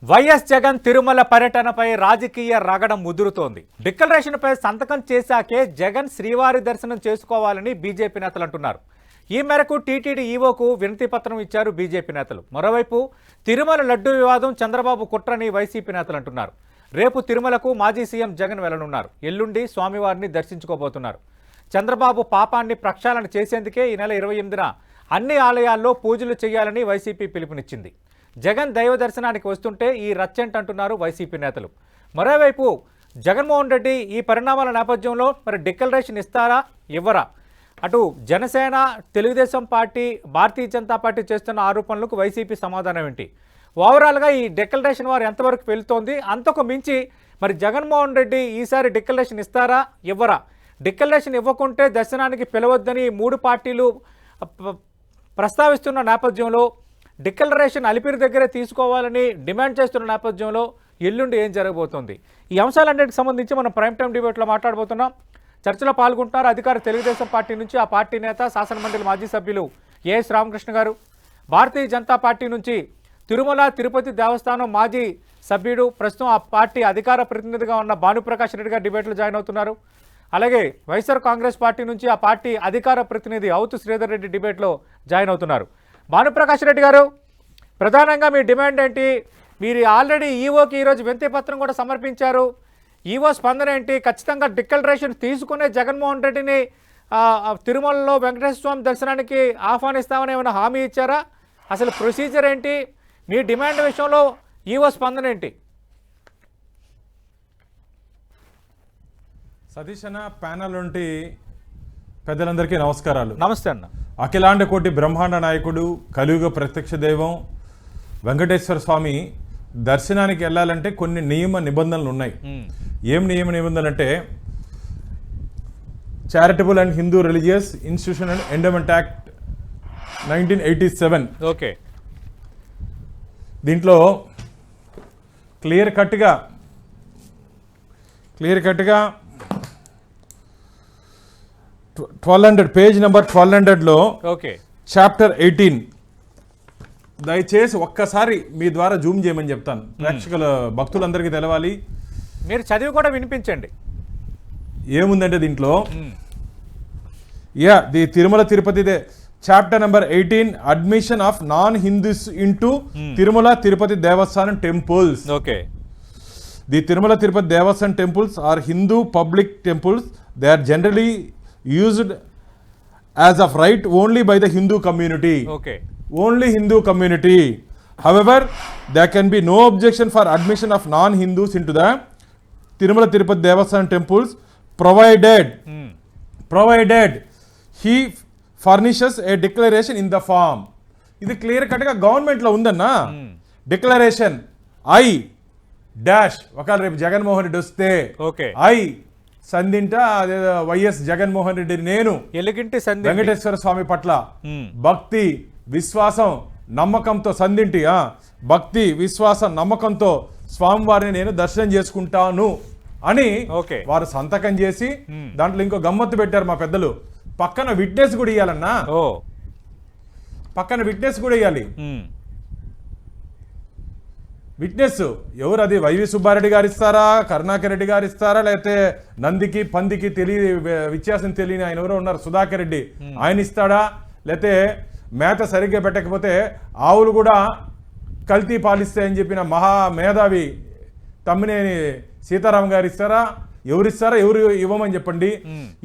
YS Jagan Tirumala పర్యటనపై రాజకీయ రగడ ముదురుతోంది. డిక్లరేషన్పై సంతకం చేశాకే జగన్ శ్రీవారి దర్శనం చేసుకోవాలని బీజేపీ నేతలు అంటున్నారు. ఈ మేరకు టీటీడీ ఈవోకు వినతి పత్రం ఇచ్చారు బీజేపీ నేతలు. మరోవైపు తిరుమల లడ్డూ వివాదం చంద్రబాబు కుట్రని వైసీపీ నేతలు అంటున్నారు. రేపు తిరుమలకు మాజీ సీఎం జగన్ వెళ్లనున్నారు. ఎల్లుండి స్వామివారిని దర్శించుకోబోతున్నారు. చంద్రబాబు పాపాన్ని ప్రక్షాళన చేసేందుకే ఈ నెల 28న అన్ని ఆలయాల్లో పూజలు చేయాలని వైసీపీ పిలుపునిచ్చింది. జగన్ దైవ దర్శనానికి వస్తుంటే ఈ రచ్చెంటంటున్నారు వైసీపీ నేతలు. మరోవైపు జగన్మోహన్ రెడ్డి ఈ పరిణామాల నేపథ్యంలో మరి డిక్లరేషన్ ఇస్తారా ఇవ్వరా? అటు జనసేన, తెలుగుదేశం పార్టీ, భారతీయ జనతా పార్టీ చేస్తున్న ఆరోపణలకు వైసీపీ సమాధానం ఏంటి? ఓవరాల్గా ఈ డిక్లరేషన్ వారు ఎంతవరకు వెళుతోంది? అంతకు మించి మరి జగన్మోహన్ రెడ్డి ఈసారి డిక్లరేషన్ ఇస్తారా ఇవ్వరా? డిక్లరేషన్ ఇవ్వకుంటే దర్శనానికి పిలవద్దని మూడు పార్టీలు ప్రస్తావిస్తున్న నేపథ్యంలో, డిక్లరేషన్ అలిపిరి దగ్గరే తీసుకోవాలని డిమాండ్ చేస్తున్న నేపథ్యంలో ఎల్లుండి ఏం జరగబోతోంది? ఈ అంశాలన్నిటికి సంబంధించి మనం ప్రైమ్ టైం డిబేట్లో మాట్లాడబోతున్నాం. చర్చలో పాల్గొంటున్నారు అధికార తెలుగుదేశం పార్టీ నుంచి ఆ పార్టీ నేత, శాసనమండలి మాజీ సభ్యులు ఏఎస్ రామకృష్ణ గారు, భారతీయ జనతా పార్టీ నుంచి తిరుమల తిరుపతి దేవస్థానం మాజీ సభ్యుడు, ప్రస్తుతం ఆ పార్టీ అధికార ప్రతినిధిగా ఉన్న భానుప్రకాష్ రెడ్డి గారు డిబేట్లో జాయిన్ అవుతున్నారు. అలాగే వైఎస్ఆర్ కాంగ్రెస్ పార్టీ నుంచి ఆ పార్టీ అధికార ప్రతినిధి అవుతు శ్రీధర్ రెడ్డి డిబేట్లో జాయిన్ అవుతున్నారు. భానుప్రకాష్ రెడ్డి గారు, ప్రధానంగా మీ డిమాండ్ ఏంటి? మీరు ఆల్రెడీ ఈవోకి ఈరోజు వినతి పత్రం కూడా సమర్పించారు. ఈవో స్పందన ఏంటి? ఖచ్చితంగా డిక్లరేషన్ తీసుకునే జగన్మోహన్ రెడ్డిని తిరుమలలో వెంకటేశ్వర స్వామి దర్శనానికి ఆహ్వానిస్తామని ఏమైనా హామీ ఇచ్చారా? అసలు ప్రొసీజర్ ఏంటి? మీ డిమాండ్ విషయంలో ఈవో స్పందన ఏంటి? సతీష్ అన్న, ప్యానల్ నుండి పెద్దలందరికీ నమస్కారాలు. నమస్తే అన్న. అఖిలాండ కోటి బ్రహ్మాండ నాయకుడు, కలియుగ ప్రత్యక్ష దైవం వెంకటేశ్వర స్వామి దర్శనానికి వెళ్ళాలంటే కొన్ని నియమ నిబంధనలు ఉన్నాయి. ఏం నియమ నిబంధనలు అంటే, charitable and Hindu religious institution and endowment act 1987. Okay. దీంట్లో క్లియర్ కట్గా 1200 పేజ్ నెంబర్ 1200లో ఓకే, చాప్టర్ 18. దయచేసి ఒక్కసారి మీ ద్వారా జూమ్ చేయమని చెప్తాను, ప్రేక్షకుల భక్తులందరికీ తెలవాలి. మీరు చదివి కూడా వినిపించండి. ఏముందంటే దీంట్లో the Tirumala Tirupati chapter number 18, admission of non Hindus into Tirumala Tirupati Devasthanam temples. Okay. The Tirumala Tirupati Devasthanam temples are Hindu public temples. They are generally used as of right only by the Hindu community. Okay. Only Hindu community. However, there can be no objection for admission of non-Hindus into the Tirumala Tirupati Devasthanam temples, provided he furnishes a declaration in the form. ఇది clear కట్గా government లో ఉందన్నా. Declaration I dash, ఒకవేళ రేపు జగన్మోహన్ రెడ్డి వస్తే I సంధింట YS Jaganmohan Reddy నేను ఎలుగింటి వెంకటేశ్వర స్వామి పట్ల భక్తి, విశ్వాసం, నమ్మకంతో సంధింటి భక్తి, విశ్వాసం, నమ్మకంతో స్వామివారిని నేను దర్శనం చేసుకుంటాను అని వారు సంతకం చేసి దాంట్లో ఇంకో గమ్మత్తు పెట్టారు మా పెద్దలు. పక్కన విట్నెస్ కూడా ఇవ్వాలన్నా, పక్కన విట్నెస్ కూడా ఇవ్వాలి. విట్నెస్ ఎవరు? అది వైవి సుబ్బారెడ్డి గారు ఇస్తారా, కరుణాకర్ రెడ్డి గారు ఇస్తారా, లేకపోతే నందికి పందికి వ్యత్యాసం తెలియని ఆయన ఎవరో ఉన్నారు సుధాకర్ రెడ్డి, ఆయన ఇస్తాడా? లేకపోతే మేత సరిగ్గా పెట్టకపోతే ఆవులు కూడా కల్తీ పాలిస్తాయని చెప్పిన మహా మేధావి తమ్మినేని సీతారాం గారు ఇస్తారా? ఎవరిస్తారా? ఎవరు ఇవ్వమని చెప్పండి.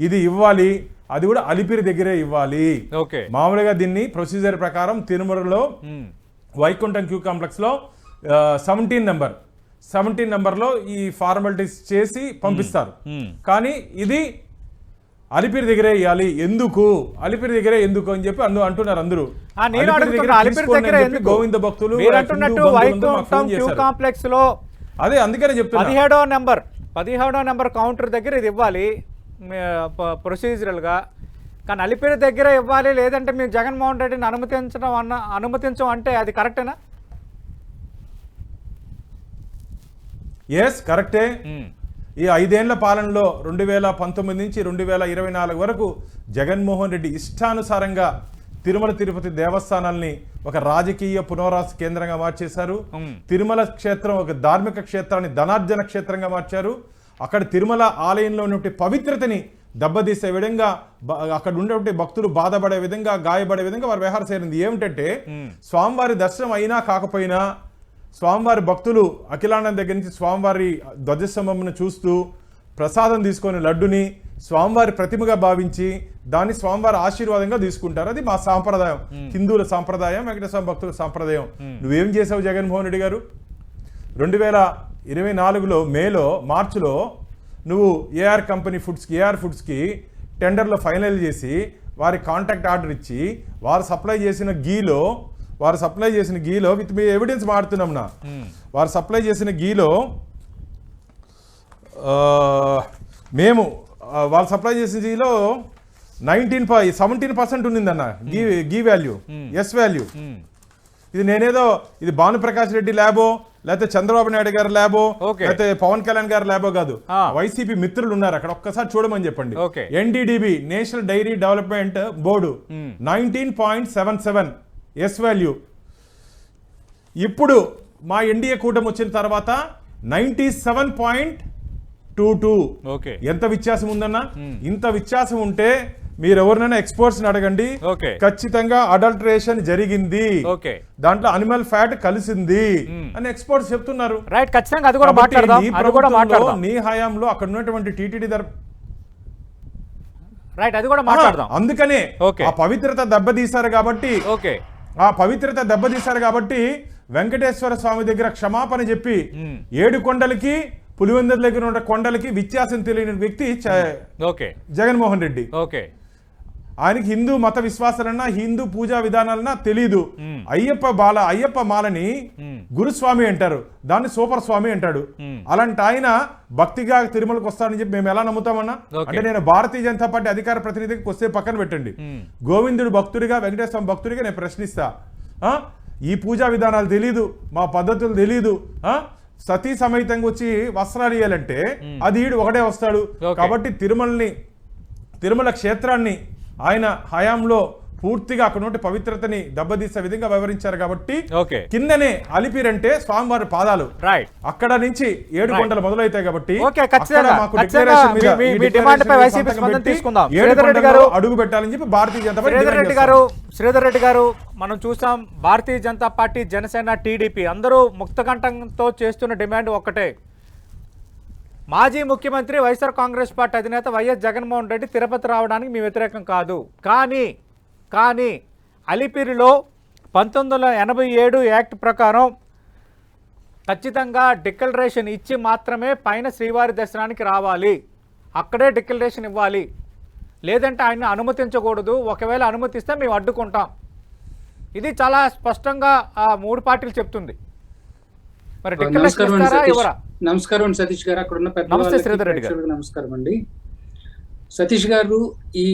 ఇది ఇవ్వాలి, అది కూడా అలిపిరి దగ్గరే ఇవ్వాలి. మామూలుగా దీన్ని ప్రొసీజర్ ప్రకారం తిరుమలలో వైకుంఠం క్యూ కాంప్లెక్స్ లో 17 నెంబర్లో ఈ ఫార్మాలిటీస్ చేసి పంపిస్తారు. కానీ ఇది అలిపిరి దగ్గరే ఇవ్వాలి. ఎందుకు అలిపిరి దగ్గరే ఎందుకు అని చెప్పి అంటున్నారు అందరూ. గోవింద భక్తులు కాంప్లెక్స్ లో అదే అందుకనే చెప్తున్నా 17వ నెంబర్ కౌంటర్ దగ్గర ఇది ఇవ్వాలి ప్రొసీజరల్ గా. కానీ అలిపిరి దగ్గర ఇవ్వాలి, లేదంటే మేము జగన్మోహన్ రెడ్డిని అనుమతించం అంటే అది కరెక్టేనా? ఎస్, కరెక్టే. ఈ 5 ఏళ్ల పాలనలో 2019 నుంచి 2024 వరకు జగన్మోహన్ రెడ్డి ఇష్టానుసారంగా తిరుమల తిరుపతి దేవస్థానాల్ని ఒక రాజకీయ పునరావాస కేంద్రంగా మార్చేశారు. తిరుమల క్షేత్రం ఒక ధార్మిక క్షేత్రాన్ని ధనార్జన క్షేత్రంగా మార్చారు. అక్కడ తిరుమల ఆలయంలో ఉన్నటువంటి పవిత్రతని దెబ్బతీసే విధంగా, అక్కడ ఉండేటువంటి భక్తులు బాధపడే విధంగా, గాయపడే విధంగా వారు వ్యవహారం చేరింది. ఏమిటంటే స్వామివారి దర్శనం అయినా కాకపోయినా స్వామివారి భక్తులు అఖిలాండం దగ్గర నుంచి స్వామివారి ధ్వజస్తంభంను చూస్తూ ప్రసాదం తీసుకొని లడ్డుని స్వామివారి ప్రతిమగా భావించి దాన్ని స్వామివారి ఆశీర్వాదంగా తీసుకుంటారు. అది మా సాంప్రదాయం, హిందువుల సాంప్రదాయం, వెంకటేశ్వర భక్తుల సాంప్రదాయం. నువ్వేం చేసావు జగన్మోహన్ రెడ్డి గారు? 2024లో మార్చిలో నువ్వు ఏఆర్ ఫుడ్స్కి టెండర్లో ఫైనల్ చేసి వారి కాంటాక్ట్ ఆర్డర్ ఇచ్చి వారు సప్లై చేసిన గీలో విత్ మీ ఎవిడెన్స్ మాడుతున్నాం నా, వారు సప్లై చేసిన గీలో వాళ్ళు సప్లై చేసిన గీలో 17% ఉన్నిందన్న గీ వాల్యూ, ఎస్ వాల్యూ. ఇది ఇది భానుప్రకాష్ రెడ్డి ల్యాబో లేకపోతే చంద్రబాబు నాయుడు గారి ల్యాబో లేకపోతే పవన్ కళ్యాణ్ గారి ల్యాబో కాదు. వైసీపీ మిత్రులు ఉన్నారు అక్కడ, ఒక్కసారి చూడమని చెప్పండి. NDDB national dairy development board 19.77 S value. ఇప్పుడు మా ఎన్డీఏ కూటమి వచ్చిన తర్వాత 97.22. ఎంత వ్యత్యాసం ఉందన్నా? ఇంత వ్యత్యాసం ఉంటే మీరు ఎవరినైనా ఎక్స్పర్ట్స్ అడగండి, ఖచ్చితంగా అడల్టరేషన్ జరిగింది, దాంట్లో అనిమల్ ఫ్యాట్ కలిసింది అని ఎక్స్పర్ట్స్ చెప్తున్నారు. నీ హయాంలో అక్కడ ఉన్నటువంటి టీటీడీ అందుకనే ఆ పవిత్రత దెబ్బతీశారు కాబట్టి వెంకటేశ్వర స్వామి దగ్గర క్షమాపణ చెప్పి 7 కొండలకి పులివెందుల దగ్గర ఉన్న కొండలకి వ్యత్యాసం తెలియని వ్యక్తి జగన్మోహన్ రెడ్డి. ఆయనకి హిందూ మత విశ్వాసాలన్నా హిందూ పూజా విధానాలన్నా తెలీదు. అయ్యప్ప మాలని గురుస్వామి అంటారు, దాన్ని సూపర్ స్వామి అంటాడు. అలాంటి ఆయన భక్తిగా తిరుమలకు వస్తాడని చెప్పి మేము ఎలా నమ్ముతామన్నా? అంటే నేను భారతీయ జనతా పార్టీ అధికార ప్రతినిధికి వస్తే పక్కన పెట్టండి, గోవిందుడు భక్తుడిగా, వెంకటేశ్వర భక్తుడిగా నేను ప్రశ్నిస్తా. ఈ పూజా విధానాలు తెలీదు, మా పద్ధతులు తెలీదు, సతీ సమేతంగా వచ్చి వస్త్రాలు ఇవ్వాలంటే అది ఒకడే వస్తాడు. కాబట్టి తిరుమల క్షేత్రాన్ని ఆయన హయాంలో పూర్తిగా అక్కడ నుండి పవిత్రతని దెబ్బతీసే విధంగా వ్యవహరించారు. కాబట్టి కిందనే అలిపిరంటే స్వామివారి పాదాలు, అక్కడ నుంచి 7 కొండలు మొదలైతాయి. కాబట్టి అడుగు పెట్టాలని చెప్పి భారతీయ జనతా పార్టీ. శ్రీధర్ రెడ్డి గారు, మనం చూసాం భారతీయ జనతా పార్టీ, జనసేన, టీడీపీ అందరూ ముక్తకంఠంతో చేస్తున్న డిమాండ్ ఒక్కటే. మాజీ ముఖ్యమంత్రి వైఎస్ఆర్ కాంగ్రెస్ పార్టీ అధినేత వైఎస్ జగన్మోహన్ రెడ్డి తిరుపతి రావడానికి మీ వ్యతిరేకం కాదు, కానీ అలిపిరిలో 1987 యాక్ట్ ప్రకారం ఖచ్చితంగా డిక్లరేషన్ ఇచ్చి మాత్రమే పైన శ్రీవారి దర్శనానికి రావాలి, అక్కడే డిక్లరేషన్ ఇవ్వాలి, లేదంటే ఆయన అనుమతించకూడదు. ఒకవేళ అనుమతిస్తే మేము అడ్డుకుంటాం. ఇది చాలా స్పష్టంగా ఆ 3 పార్టీలు చెప్తుంది. మరి నమస్కారం సతీష్ గారు, అక్కడ ఉన్న పెద్ద నమస్కారం అండి. సతీష్ గారు, ఈ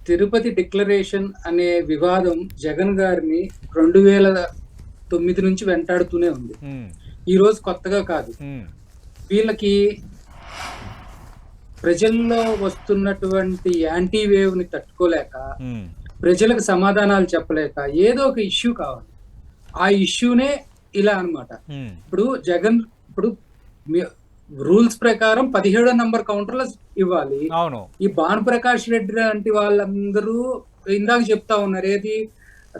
తిరుపతి డిక్లరేషన్ అనే వివాదం జగన్ గారిని 2009 నుంచి వెంటాడుతూనే ఉంది. ఈ రోజు కొత్తగా కాదు. వీళ్ళకి ప్రజల్లో వస్తున్నటువంటి యాంటీ వేవ్ ని తట్టుకోలేక, ప్రజలకు సమాధానాలు చెప్పలేక ఏదో ఒక ఇష్యూ కావాలి. ఆ ఇష్యూనే ఇలా అన్నమాట. ఇప్పుడు జగన్ రూల్స్ ప్రకారం 17వ నంబర్ కౌంటర్లో ఇవ్వాలి. ఈ భానుప్రకాష్ రెడ్డి లాంటి వాళ్ళందరూ ఇందాక చెప్తా ఉన్నారు, ఏది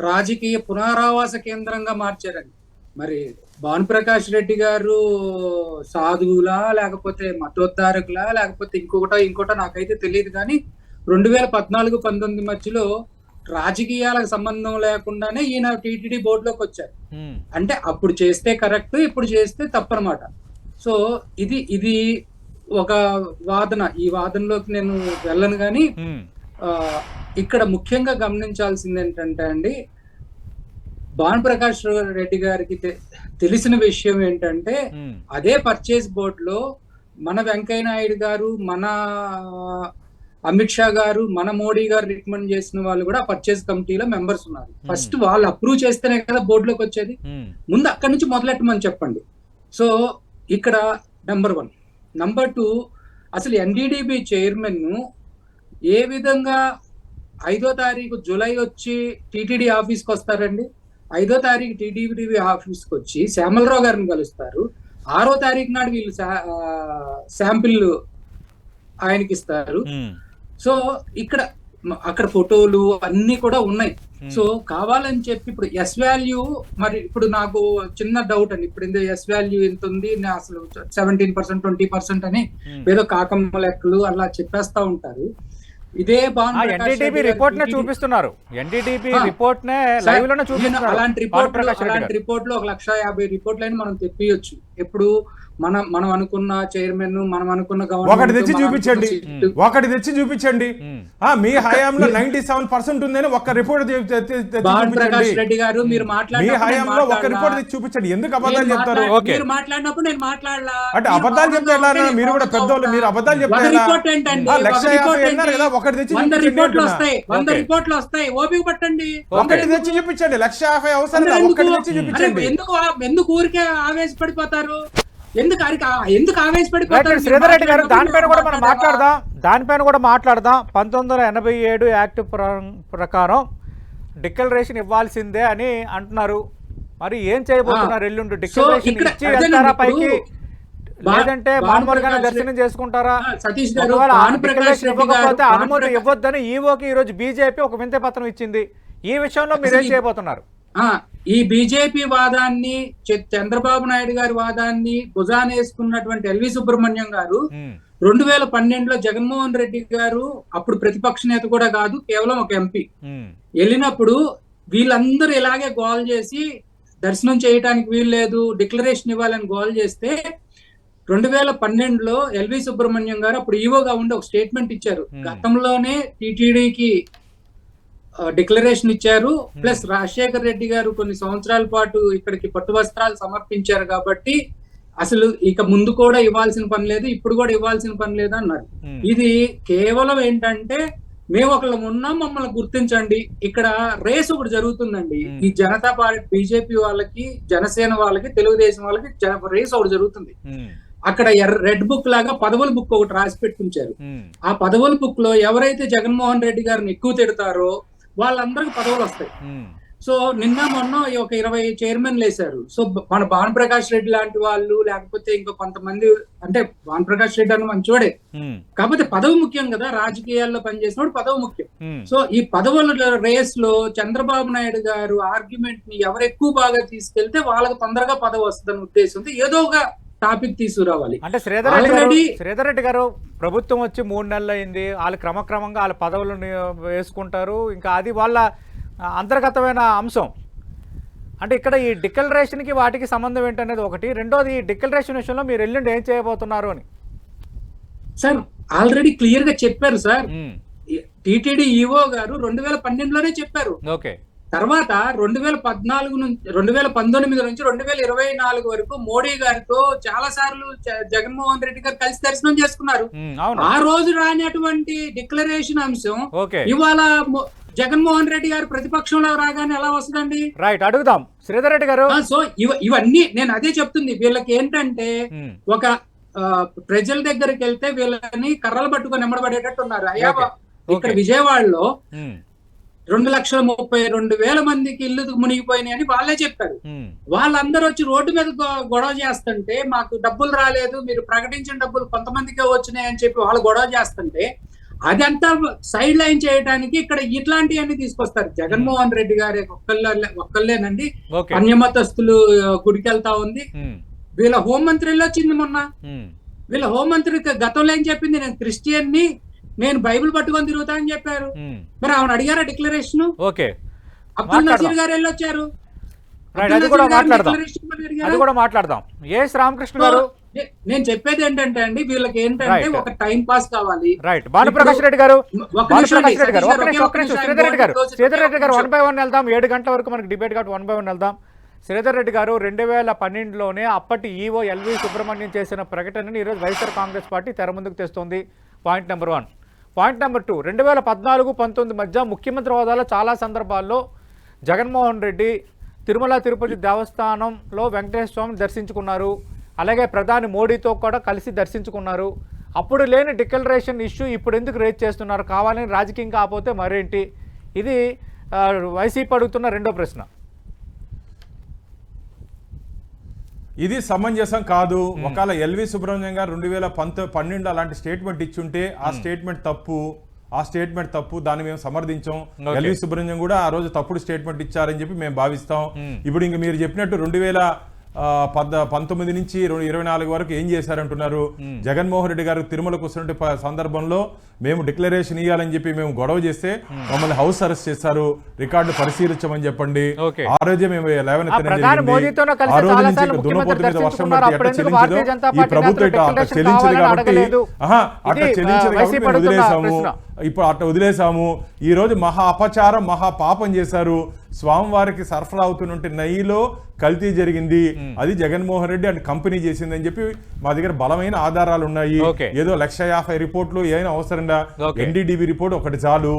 రాజకీయ పునరావాస కేంద్రంగా మార్చారని. మరి భానుప్రకాష్ రెడ్డి గారు సాధువులా, లేకపోతే మతోద్ధారకులా, లేకపోతే ఇంకోటో నాకైతే తెలియదు. కానీ 2014-19 మధ్యలో రాజకీయాలకు సంబంధం లేకుండానే ఈయన టీటీడీ బోర్డులోకి వచ్చారు. అంటే అప్పుడు చేస్తే కరెక్ట్, ఇప్పుడు చేస్తే తప్పనమాట. సో ఇది ఒక వాదన. ఈ వాదనలోకి నేను వెళ్ళను. కానీ ఇక్కడ ముఖ్యంగా గమనించాల్సింది ఏంటంటే అండి, భానుప్రకాష్ రెడ్డి గారికి తెలిసిన విషయం ఏంటంటే, అదే పర్చేస్ బోర్డులో మన వెంకయ్య నాయుడు గారు, మన అమిత్ షా గారు, మన మోడీ గారు రికమెండ్ చేసిన వాళ్ళు కూడా పర్చేస్ కమిటీలో మెంబర్స్ ఉన్నారు. ఫస్ట్ వాళ్ళు అప్రూవ్ చేస్తేనే కదా బోర్డులోకి వచ్చేది. ముందు అక్కడి నుంచి మొదలెట్టమని చెప్పండి. సో ఇక్కడ నెంబర్ 1. నెంబర్ 2, అసలు ఎన్డీడీబీ చైర్మన్ ను ఏ విధంగా 5వ తారీఖు జూలై వచ్చి టీటీడీ ఆఫీస్కి వస్తారండి. 5వ తారీఖు టీటీడీ ఆఫీస్కి వచ్చి శ్యామలరావు గారిని కలుస్తారు. 6వ తారీఖు నాడు వీళ్ళు శాంపిల్ ఆయనకి ఇస్తారు. సో ఇక్కడ అక్కడ ఫోటోలు అన్ని కూడా ఉన్నాయి. సో కావాలని చెప్పి ఇప్పుడు ఎస్ వాల్యూ, మరి ఇప్పుడు నాకు చిన్న డౌట్ అండి, ఇప్పుడు ఎస్ వాల్యూ ఎంత ఉంది అసలు 17%, 20% అని ఏదో కాకమ్మ లెక్కలు అలా చెప్పేస్తా ఉంటారు. ఇదే ఎన్డీటీవీ రిపోర్ట్ నే చూపిస్తున్నారు. ఎన్డీటీవీ రిపోర్ట్ నే లైవ్ లోనే చూపిస్తున్నారు. అలాంటి రిపోర్ట్లు 150,000 రిపోర్ట్లు అని మనం తెప్పియొచ్చు. ఎప్పుడు మనం అనుకున్న చైర్మన్, మనం అనుకున్న ఒకటి తెచ్చి చూపించండి, ఒకటి తెచ్చి చూపించండి. మీ హయాంలో 97% ఉందని ఒక్క రిపోర్ట్ ప్రకాష్ రెడ్డి గారు మీరు మీ హయాంలో ఒక్క రిపోర్ట్ తెచ్చి చూపించండి. ఎందుకు అబద్ధాలు చెప్తారు? మీరు మాట్లాడినప్పుడు నేను మాట్లాడలా అంటే అబద్ధాలు చెప్తే ఎలా? మీరు కూడా పెద్దోళ్ళు, మీరు అబద్ధాలు చెప్తే ఎలా? 150,000 అన్నారు కదా, ఒకటి తెచ్చి 100 రిపోర్ట్లు వస్తాయి, 100 రిపోర్ట్లు వస్తాయి, ఓపిక పట్టండి. ఒకటి తెచ్చి చూపించండి. 150,000 అవసరం లేదు, ఒకటి తెచ్చి చూపించండి. ఎందుకు ఊరికే ఆవేశపడిపోతారు? ఎందుకు ఆవేశపడిపోతారు? శ్రీధర్ రెడ్డి గారు దానిపైన కూడా మనం మాట్లాడదాం. 1987 యాక్ట్ ప్రకారం డిక్లరేషన్ ఇవ్వాల్సిందే అని అంటున్నారు. మరి ఏం చేయబోతున్నారు? ఎల్లుండి డిక్లరేషన్ ఇచ్చి వెళ్తారా పైకి, లేదంటే భానుమూర్తి గారిని దర్శనం చేసుకుంటారా? సతీష్ గారు ఇవ్వకపోతే అనుమతి ఇవ్వద్దని ఈవోకి ఈ రోజు బీజేపీ ఒక వింత పత్రం ఇచ్చింది. ఈ విషయంలో మీరు ఏం చేయబోతున్నారు? ఈ బీజేపీ వాదాన్ని, చంద్రబాబు నాయుడు గారి వాదాన్ని భుజాన వేసుకున్నటువంటి ఎల్వి సుబ్రహ్మణ్యం గారు 2012లో జగన్మోహన్ రెడ్డి గారు అప్పుడు ప్రతిపక్ష నేత కూడా కాదు, కేవలం ఒక ఎంపీ వెళ్ళినప్పుడు వీళ్ళందరూ ఇలాగే గోల్ చేసి దర్శనం చేయడానికి వీలు లేదు, డిక్లరేషన్ ఇవ్వాలని గోల్ చేస్తే 2012లో ఎల్వి సుబ్రహ్మణ్యం గారు అప్పుడు ఈవోగా ఉండి ఒక స్టేట్మెంట్ ఇచ్చారు. గతంలోనే టీటీడీకి డిక్లరేషన్ ఇచ్చారు, ప్లస్ రాజశేఖర్ రెడ్డి గారు కొన్ని సంవత్సరాల పాటు ఇక్కడికి పట్టు వస్త్రాలు సమర్పించారు కాబట్టి అసలు ఇక ముందు కూడా ఇవ్వాల్సిన పని లేదు, ఇప్పుడు కూడా ఇవ్వాల్సిన పని లేదు అన్నారు. ఇది కేవలం ఏంటంటే మేము ఒకళ్ళు ఉన్నాం, మమ్మల్ని గుర్తించండి. ఇక్కడ రేస్ ఒకటి జరుగుతుందండి. ఈ జనతా పార్టీ, బీజేపీ వాళ్ళకి, జనసేన వాళ్ళకి, తెలుగుదేశం వాళ్ళకి రేస్ ఒకటి జరుగుతుంది. అక్కడ రెడ్ బుక్ లాగా పదవుల బుక్ ఒకటి రాసి పెట్టుంచారు. ఆ పదవుల బుక్ లో ఎవరైతే జగన్మోహన్ రెడ్డి గారిని ఎక్కువ తిడతారో వాళ్ళందరికి పదవులు వస్తాయి. సో నిన్న మొన్న ఒక 20 చైర్మన్లు వేశారు. సో మన భానుప్రకాష్ రెడ్డి లాంటి వాళ్ళు, లేకపోతే ఇంకా కొంతమంది, అంటే భానుప్రకాష్ రెడ్డి అని మంచోడే, కాకపోతే పదవి ముఖ్యం కదా, రాజకీయాల్లో పనిచేసినప్పుడు పదవి ముఖ్యం. సో ఈ పదవుల రేస్ లో చంద్రబాబు నాయుడు గారు ఆర్గ్యుమెంట్ ని ఎవరు ఎక్కువ బాగా తీసుకెళ్తే వాళ్ళకి తొందరగా పదవి వస్తుందన్న ఉద్దేశంతో ఏదో ఒక టాపిక్ తీసుకురావాలి. అంటే శ్రీధర్ రెడ్డి గారు ప్రభుత్వం వచ్చి 3 నెలలు అయింది, వాళ్ళు క్రమక్రమంగా వాళ్ళ పదవులను వేసుకుంటారు. ఇంకా అది వాళ్ళ అంతర్గతమైన అంశం. అంటే ఇక్కడ ఈ డిక్లరేషన్కి వాటికి సంబంధం ఏంటనేది ఒకటి. రెండోది, ఈ డిక్లరేషన్ విషయంలో మీరు ఎల్లుండి ఏం చేయబోతున్నారు అని సార్ ఆల్రెడీ క్లియర్ గా చెప్పారు సార్. టీటీడీ ఈవో గారు 2012లోనే చెప్పారు. ఓకే. తర్వాత 2019 నుంచి 2024 వరకు మోడీ గారితో చాలా సార్లు జగన్మోహన్ రెడ్డి గారు కలిసి దర్శనం చేసుకున్నారు. ఆ రోజు రానటువంటి డిక్లరేషన్ అంశం ఇవాళ జగన్మోహన్ రెడ్డి గారు ప్రతిపక్షంలో రాగానే ఎలా వస్తుందండి? రైట్, అడుగుదాం శ్రీధర్ రెడ్డి గారు. సో ఇవన్నీ నేను అదే చెప్తుంది. వీళ్ళకి ఏంటంటే ఒక ప్రజల దగ్గరికి వెళ్తే వీళ్ళని కర్రలు పట్టుకొని ఎమ్మడబడేటట్టు ఉన్నారు. అయ్యా ఇక్కడ విజయవాడలో 2,32,000 మందికి ఇల్లు మునిగిపోయినాయి అని వాళ్ళే చెప్పారు. వాళ్ళందరూ వచ్చి రోడ్డు మీద గొడవ చేస్తుంటే మాకు డబ్బులు రాలేదు, మీరు ప్రకటించిన డబ్బులు కొంతమందికే వచ్చినాయి అని చెప్పి వాళ్ళు గొడవ చేస్తుంటే అదంతా సైడ్ లైన్ చేయడానికి ఇక్కడ ఇట్లాంటివన్నీ తీసుకొస్తారు. జగన్మోహన్ రెడ్డి గారి ఒక్కళ్ళేనండి అన్యమతస్తులు గుడికి వెళ్తా ఉంది. వీళ్ళ హోంమంత్రి వెళ్ళొచ్చింది మొన్న. వీళ్ళ హోంమంత్రి గతంలో ఏం చెప్పింది, నేను క్రిస్టియన్ ని, నేను బైబిల్ పట్టుకొని తిరుగుతా అని చెప్పారు. మరి ఆవిడ అడిగారా డిక్లరేషన్? అబ్దుల్ నజీర్ గారు వెళ్ళొచ్చారు. మాట్లాడదాం. రామకృష్ణ గారు, నేను చెప్పేది ఏంటంటే అండి, వీళ్ళకి ఏంటంటే ఒక టైం పాస్ కావాలి. రైట్, భానుప్రకాష్ రెడ్డి గారు, శ్రీధర్ రెడ్డి గారు 1 by 1 వెళ్దాం. 7 గంటల వరకు మనకి డిబేట్ కాబట్టి 1 by 1 వెళ్దాం. శ్రీధర్ రెడ్డి గారు, 2012లోనే అప్పటి ఈవో ఎల్వి సుబ్రహ్మణ్యం చేసిన ప్రకటనని ఈరోజు వైఎస్ఆర్ కాంగ్రెస్ పార్టీ తెర ముందుకు తెస్తోంది. Point number 1. పాయింట్ నెంబర్ 2, 2014-19 మధ్య ముఖ్యమంత్రి హోదాలో చాలా సందర్భాల్లో జగన్మోహన్ రెడ్డి తిరుమల తిరుపతి దేవస్థానంలో వెంకటేశ్వర స్వామిని దర్శించుకున్నారు. అలాగే ప్రధాని మోడీతో కూడా కలిసి దర్శించుకున్నారు. అప్పుడు లేని డిక్లరేషన్ ఇష్యూ ఇప్పుడు ఎందుకు రేజ్ చేస్తున్నారు? కావాలని రాజకీయం కాకపోతే మరేంటి? ఇది వైసీపీ అడుగుతున్న రెండో ప్రశ్న. ఇది సమంజసం కాదు. ఒకవేళ ఎల్వి సుబ్రహ్మణ్యం గారు 2012 అలాంటి స్టేట్మెంట్ ఇచ్చుంటే ఆ స్టేట్మెంట్ తప్పు, దాన్ని మేము సమర్థించాం. ఎల్వి సుబ్రహ్మణ్యం కూడా ఆ రోజు తప్పుడు స్టేట్మెంట్ ఇచ్చారని చెప్పి మేము భావిస్తాం. ఇప్పుడు ఇంక మీరు చెప్పినట్టు 2019 నుంచి 2024 వరకు ఏం చేశారంటున్నారు? జగన్మోహన్ రెడ్డి గారు తిరుమలకు వస్తున్న సందర్భంలో మేము డిక్లరేషన్ ఇవ్వాలని చెప్పి మేము గొడవ చేస్తే మమ్మల్ని హౌస్ అరెస్ట్ చేశారు. రికార్డు పరిశీలించమని చెప్పండి. ఆ రోజే మేము లేవనెత్తడం జరిగింది. ఆ రోజు నుంచి దున్నపోతు మీద వర్షం పట్టి ఎట్లా చెల్లించదో ఈ ప్రభుత్వం అట్లా చెల్లించదు కాబట్టి అట్లా చెల్లించదు కాబట్టి మేము వదిలేసాము. ఇప్పుడు అట్లా వదిలేసాము. ఈ రోజు మహా అపచారం, మహా పాపం చేశారు. స్వామివారికి సరఫరా అవుతున్నట్టు నెయ్యిలో కల్తీ జరిగింది. అది జగన్మోహన్ రెడ్డి అండ్ కంపెనీ చేసిందని చెప్పి మా దగ్గర బలమైన ఆధారాలు ఉన్నాయి. ఏదో 150 రిపోర్ట్లు ఏమైనా అవసరంగా ఎన్డీడీబీ రిపోర్ట్ ఒకటి చాలు.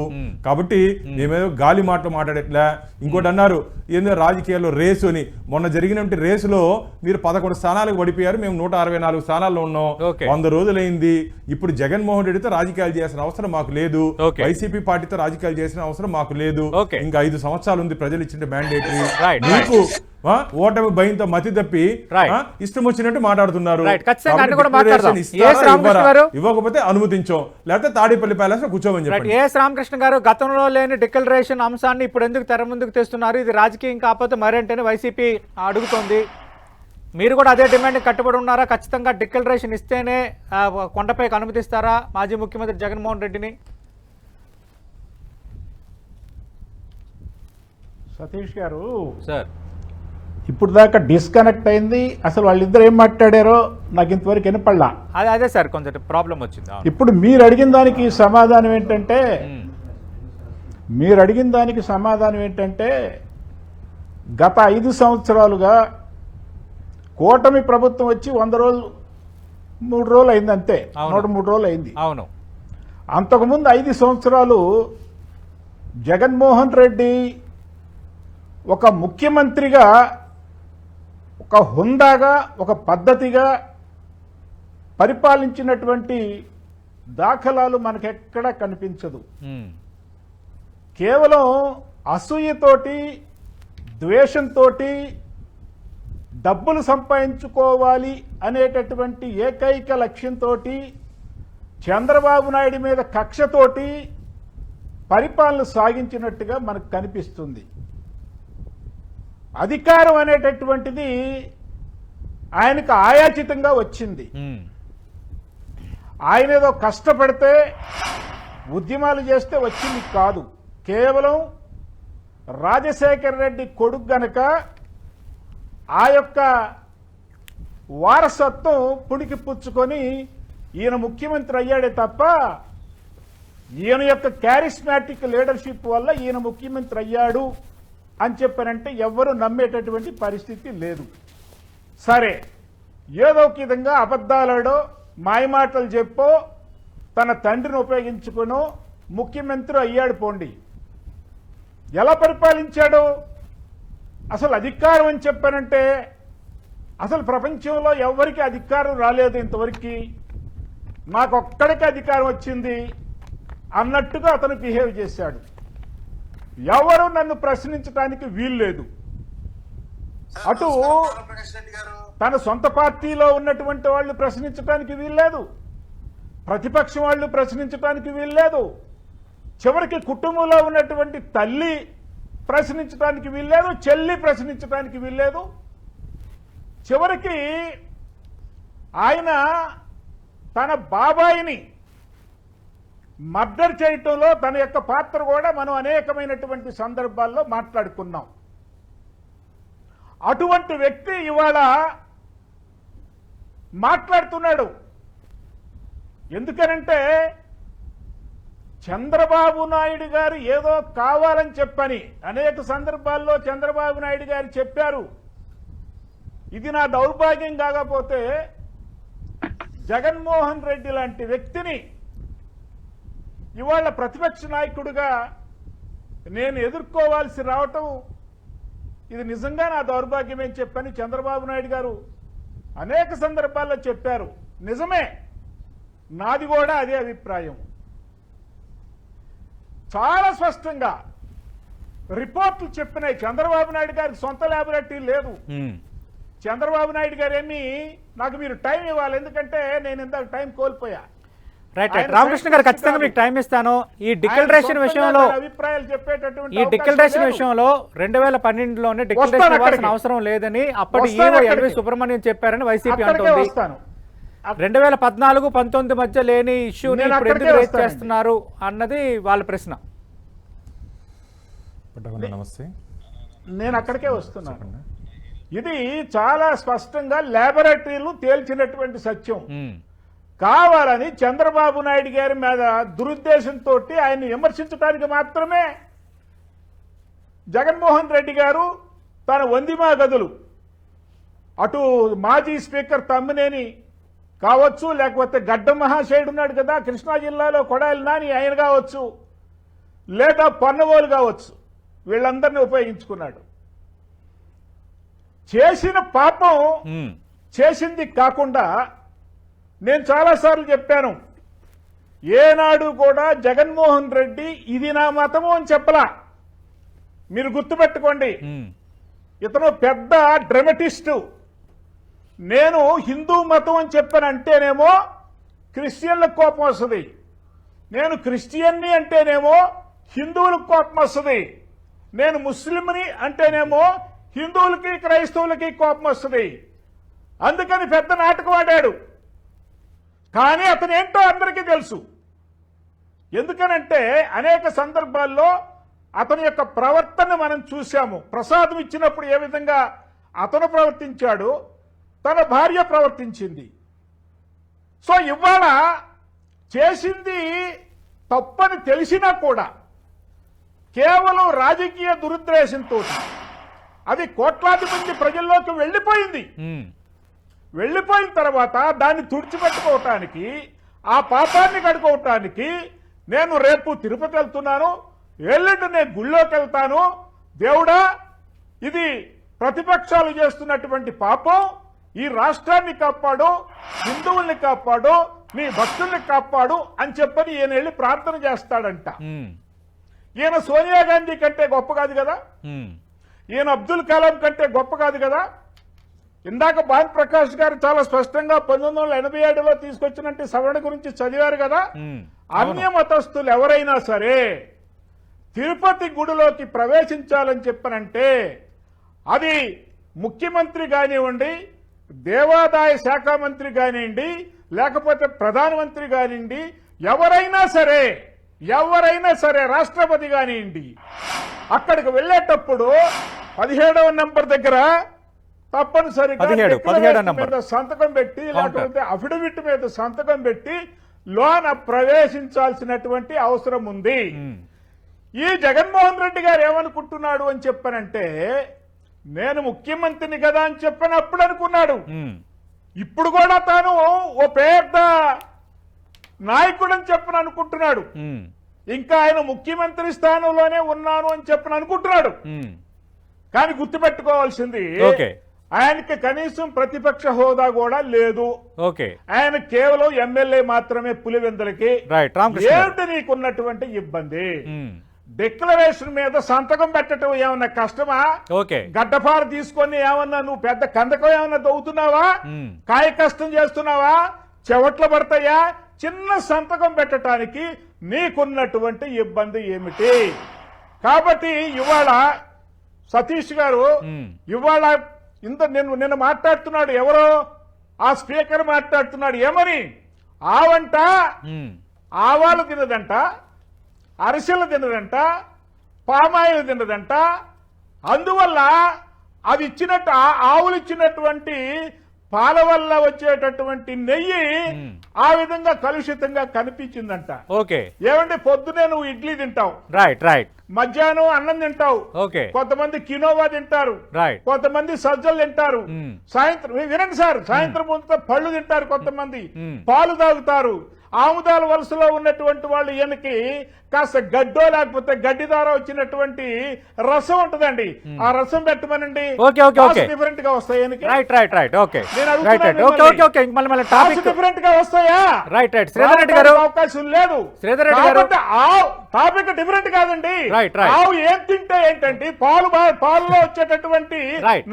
కాబట్టి మేమేదో గాలి మాటలు మాట్లాడట్లా. ఇంకోటి అన్నారు ఏందో రాజకీయాల్లో రేసు అని. మొన్న జరిగినటువంటి రేసులో మీరు 11 స్థానాలకు పడిపోయారు, మేము 164 స్థానాల్లో ఉన్నాం. 100 రోజులైంది. ఇప్పుడు జగన్మోహన్ రెడ్డితో రాజకీయాలు చేయాల్సిన అవసరం మాకు లేదు. వైసీపీ పార్టీతో రాజకీయాలు చేసిన అవసరం మాకు లేదు. ఇంకా 5 సంవత్సరాలు ఉంది ప్రజలు ఇచ్చిన మ్యాండేటరీ. మీకు ఓటమి భయంతో మతి తప్పి ఇష్టం వచ్చినట్టు మాట్లాడుతున్నారు. ఇవ్వకపోతే అనుమతించాం, లేకపోతే తాడేపల్లి ప్యాలెస్ లో కూర్చోమని చెప్పండి. ఏఎస్ రామకృష్ణ గారు, గతంలో లేని డిక్లరేషన్ అంశాన్ని ఇప్పుడు ఎందుకు తెర ముందుకు తెస్తున్నారు? ఇది రాజకీయం కాకపోతే మరేంటని వైసీపీ అడుగుతోంది. మీరు కూడా అదే డిమాండ్ కట్టుబడి ఉన్నారా? ఖచ్చితంగా డిక్లరేషన్ ఇస్తేనే కొండపైకి అనుమతిస్తారా మాజీ ముఖ్యమంత్రి జగన్మోహన్ రెడ్డిని? సతీష్ గారు, సార్ ఇప్పుడు దాకా డిస్కనెక్ట్ అయింది. అసలు వాళ్ళిద్దరు ఏం మాట్లాడారో నాకు ఇంతవరకు వినపడలా. అదే సార్, కొంచెం ప్రాబ్లం వచ్చింది. ఇప్పుడు మీరు అడిగిన దానికి సమాధానం ఏంటంటే గత 5 సంవత్సరాలుగా కూటమి ప్రభుత్వం వచ్చి 100 రోజులు 3 రోజులు అయింది, అంతే. 103 రోజులు అయింది. అవును. అంతకుముందు 5 సంవత్సరాలు జగన్మోహన్ రెడ్డి ఒక ముఖ్యమంత్రిగా, ఒక హుందాగా, ఒక పద్ధతిగా పరిపాలించినటువంటి దాఖలాలు మనకెక్కడా కనిపించదు. కేవలం అసూయతోటి, ద్వేషంతో డబ్బులు సంపాదించుకోవాలి అనేటటువంటి ఏకైక లక్ష్యంతో, చంద్రబాబు నాయుడు మీద కక్షతోటి పరిపాలన సాగించినట్టుగా మనకు కనిపిస్తుంది. అధికారం అనేటటువంటిది ఆయనకు ఆయాచితంగా వచ్చింది. ఆయన ఏదో కష్టపడితే, ఉద్యమాలు చేస్తే వచ్చింది కాదు. కేవలం రాజశేఖర రెడ్డి కొడుకు గనక ఆ యొక్క వారసత్వం పుణికి పుచ్చుకొని ఈయన ముఖ్యమంత్రి అయ్యాడే తప్ప, ఈయన యొక్క క్యారిస్మాటిక్ లీడర్షిప్ వల్ల ఈయన ముఖ్యమంత్రి అయ్యాడు అని చెప్పారంటే ఎవ్వరూ నమ్మేటటువంటి పరిస్థితి లేదు. సరే, ఏదో ఒక విధంగా అబద్ధాలాడో, మాయమాటలు చెప్పో, తన తండ్రిని ఉపయోగించుకునో ముఖ్యమంత్రి అయ్యాడు పోండి. ఎలా పరిపాలించాడు? అసలు అధికారం అని చెప్పానంటే అసలు ప్రపంచంలో ఎవరికి అధికారం రాలేదు ఇంతవరకు, నాకొక్కడికి అధికారం వచ్చింది అన్నట్టుగా అతను బిహేవ్ చేశాడు. ఎవరు నన్ను ప్రశ్నించడానికి వీల్లేదు. అటు తన సొంత పార్టీలో ఉన్నటువంటి వాళ్ళు ప్రశ్నించడానికి వీల్లేదు, ప్రతిపక్షం వాళ్ళు ప్రశ్నించడానికి వీల్లేదు, చివరికి కుటుంబంలో ఉన్నటువంటి తల్లి ప్రశ్నించడానికి వీల్లేదు, చెల్లి ప్రశ్నించడానికి వీల్లేదు. చివరికి ఆయన తన బాబాయిని మర్డర్ చేయటంలో తన యొక్క పాత్ర కూడా మనం అనేకమైనటువంటి సందర్భాల్లో మాట్లాడుకున్నాం. అటువంటి వ్యక్తి ఇవాళ మాట్లాడుతున్నాడు. ఎందుకనంటే చంద్రబాబు నాయుడు గారు ఏదో కావాలని చెప్పని అనేక సందర్భాల్లో చంద్రబాబు నాయుడు గారు చెప్పారు. ఇది నా దౌర్భాగ్యం కాకపోతే జగన్మోహన్ రెడ్డి లాంటి వ్యక్తిని ఇవాళ ప్రతిపక్ష నాయకుడిగా నేను ఎదుర్కోవాల్సి రావటం ఇది నిజంగా నా దౌర్భాగ్యమని చెప్పని చంద్రబాబు నాయుడు గారు అనేక సందర్భాల్లో చెప్పారు. నిజమే, నాది కూడా అదే అభిప్రాయం. చాలా స్పష్టంగా రిపోర్ట్లు చెప్పినాయి. చంద్రబాబు నాయుడు గారికి సొంత ల్యాబొరేటరీ లేదు. చంద్రబాబు నాయుడు గారు ఏమి నాకు మీరు టైం ఇవ్వాలి, ఎందుకంటే నేను ఇందాక టైం కోల్పోయా. రైట్ రైట్ రామకృష్ణ గారు, ఖచ్చితంగా మీకు టైం ఇస్తాను. ఈ డిక్లరేషన్ విషయంలో అభిప్రాయాలు చెప్పేటటువంటి ఈ డిక్లరేషన్ విషయంలో 2012లోనే డిక్లరేషన్ ఇవ్వాల్సిన అవసరం లేదని అప్పటి ఈవో ఎల్వి సుబ్రహ్మణ్యం చెప్పారని వైసీపీ అంటుంది. 2014-19 మధ్య లేని ఇష్యూని ఇప్పుడు ఎందుకు రేజ్ చేస్తున్నారు అన్నది వాళ్ళ ప్రశ్న. నమస్తే, నేను అక్కడికే వస్తున్నాను. ఇది చాలా స్పష్టంగా ల్యాబొరేటరీలు తేల్చినటువంటి సత్యం. కావాలని చంద్రబాబు నాయుడు గారి మీద దురుద్దేశంతో ఆయన్ని విమర్శించడానికి మాత్రమే జగన్మోహన్ రెడ్డి గారు తన వందిమా గదులు అటు మాజీ స్పీకర్ తమ్మినేని కావచ్చు, లేకపోతే గడ్డ మహాశయుడు ఉన్నాడు కదా కృష్ణా జిల్లాలో కొడాలి నాని ఆయన కావచ్చు, లేదా పన్నవోలు కావచ్చు, వీళ్ళందరినీ ఉపయోగించుకున్నాడు. చేసిన పాపం చేసింది కాకుండా నేను చాలాసార్లు చెప్పాను, ఏనాడు కూడా జగన్మోహన్ రెడ్డి ఇది నా మతము అని చెప్పలా. మీరు గుర్తుపెట్టుకోండి, ఇతను పెద్ద డ్రమటిస్టు. నేను హిందూ మతం అని చెప్పానంటేనేమో క్రిస్టియన్లకు కోపం వస్తుంది, నేను క్రిస్టియన్ని అంటేనేమో హిందువులకు కోపం వస్తుంది, నేను ముస్లింని అంటేనేమో హిందువులకి క్రైస్తవులకి కోపం వస్తుంది. అందుకని పెద్ద నాటకం ఆడాడు. కానీ అతను ఏంటో అందరికీ తెలుసు. ఎందుకనంటే అనేక సందర్భాల్లో అతని యొక్క ప్రవర్తన మనం చూశాము. ప్రసాదం ఇచ్చినప్పుడు ఏ విధంగా అతను ప్రవర్తించాడు, తన భార్య ప్రవర్తించింది. సో ఇవాళ చేసింది తప్పని తెలిసినా కూడా కేవలం రాజకీయ దురుద్దేశంతో అది కోట్లాది మంది ప్రజల్లోకి వెళ్లిపోయింది. వెళ్లిపోయిన తర్వాత దాన్ని తుడిచిపెట్టుకోవటానికి, ఆ పాపాన్ని కడుకోవటానికి నేను రేపు తిరుపతి వెళ్తున్నాను, ఎల్లుండి నేను గుళ్ళోకి వెళ్తాను, దేవుడా ఇది ప్రతిపక్షాలు చేస్తున్నటువంటి పాపం, ఈ రాష్ట్రాన్ని కాపాడు, హిందువుల్ని కాపాడు, నీ భక్తుల్ని కాపాడు అని చెప్పని ఈయన వెళ్ళి ప్రార్థన చేస్తాడంట. ఈయన సోనియా గాంధీ కంటే గొప్ప కాదు కదా, ఈయన అబ్దుల్ కలాం కంటే గొప్ప కాదు కదా. ఇందాక భాను ప్రకాష్ గారు చాలా స్పష్టంగా 1987లో తీసుకొచ్చినట్టు సవరణ గురించి చదివారు కదా. అన్య మతస్థులు ఎవరైనా సరే తిరుపతి గుడిలోకి ప్రవేశించాలని చెప్పనంటే అది ముఖ్యమంత్రి కానివ్వండి, దేవాదాయ శాఖ మంత్రి కానివ్వండి, లేకపోతే ప్రధానమంత్రి కానివ్వండి, ఎవరైనా సరే రాష్ట్రపతి కానివ్వండి, అక్కడికి వెళ్లేటప్పుడు 17వ నంబర్ దగ్గర తప్పనిసరిగా మీద సంతకం పెట్టి, లేకపోతే అఫిడవిట్ మీద సంతకం పెట్టి లోన ప్రవేశించాల్సినటువంటి అవసరం ఉంది. ఈ జగన్మోహన్ రెడ్డి గారు ఏమనుకుంటున్నాడు అని చెప్పనంటే, నేను ముఖ్యమంత్రిని కదా అని చెప్పని అప్పుడు అనుకున్నాడు. ఇప్పుడు కూడా తాను ఓ పెద్ద నాయకుడని చెప్పని అనుకుంటున్నాడు. ఇంకా ఆయన ముఖ్యమంత్రి స్థానంలోనే ఉన్నాను అని చెప్పని అనుకుంటున్నాడు. కానీ గుర్తుపెట్టుకోవాల్సింది, ఆయనకి కనీసం ప్రతిపక్ష హోదా కూడా లేదు. ఆయన కేవలం ఎమ్మెల్యే మాత్రమే పులివెందులకి. ఏమిటి నీకున్నటువంటి ఇబ్బంది? డిక్లరేషన్ మీద సంతకం పెట్టడం ఏమన్నా కష్టమా? గడ్డపార తీసుకొని ఏమన్నా నువ్వు పెద్ద కందకం ఏమన్నా దవ్వుతున్నావా? కాయ కష్టం చేస్తున్నావా? చెవట్లు పడతాయా? చిన్న సంతకం పెట్టడానికి నీకున్నటువంటి ఇబ్బంది ఏమిటి? కాబట్టి ఇవాళ సతీష్ గారు ఇవాళ నిన్న మాట్లాడుతున్నాడు, ఎవరో ఆ స్పీకర్ మాట్లాడుతున్నాడు. ఏమని? ఆవంట ఆవాలు తినదంట, అరిసెలు తినదంట, పామాయిలు తినదంట, అందువల్ల అది ఇచ్చినట్టు ఆవులు ఇచ్చినటువంటి పాల వల్ల వచ్చేటటువంటి నెయ్యి ఆ విధంగా కలుషితంగా కనిపించిందంట. ఏమంటే పొద్దునే నువ్వు ఇడ్లీ తింటావు, మధ్యాహ్నం అన్నం తింటావు, కొంతమంది కినోవా తింటారు, కొంతమంది సజ్జలు తింటారు, సాయంత్రం వినండి సార్, సాయంత్రం ముందు పళ్ళు తింటారు, కొంతమంది పాలు తాగుతారు. ఆముదాల వలసలో ఉన్నటువంటి వాళ్ళు ఈయనకి కాస్త గడ్డో లేకపోతే గడ్డి ద్వారా వచ్చినటువంటి రసం ఉంటదండి, ఆ రసం పెట్టమనండి. ఓకే ఓకే ఓకే డిఫరెంట్ గా వస్తాయి. రైట్ రైట్ రైట్ ఓకే నేను right right okay okay okay మళ్ళీ టాపిక్ డిఫరెంట్ గా వస్తాయా? రైట్ రైట్ శ్రీధర్ రెడ్డి గారు అవకాశం లేదు. శ్రీధర్ రెడ్డి గారు టాపిక్ డిఫరెంట్ కాదండి. రైట్ రైట్ ఆవు ఏం తింటే ఏంటండి, పాలలో వచ్చేటటువంటి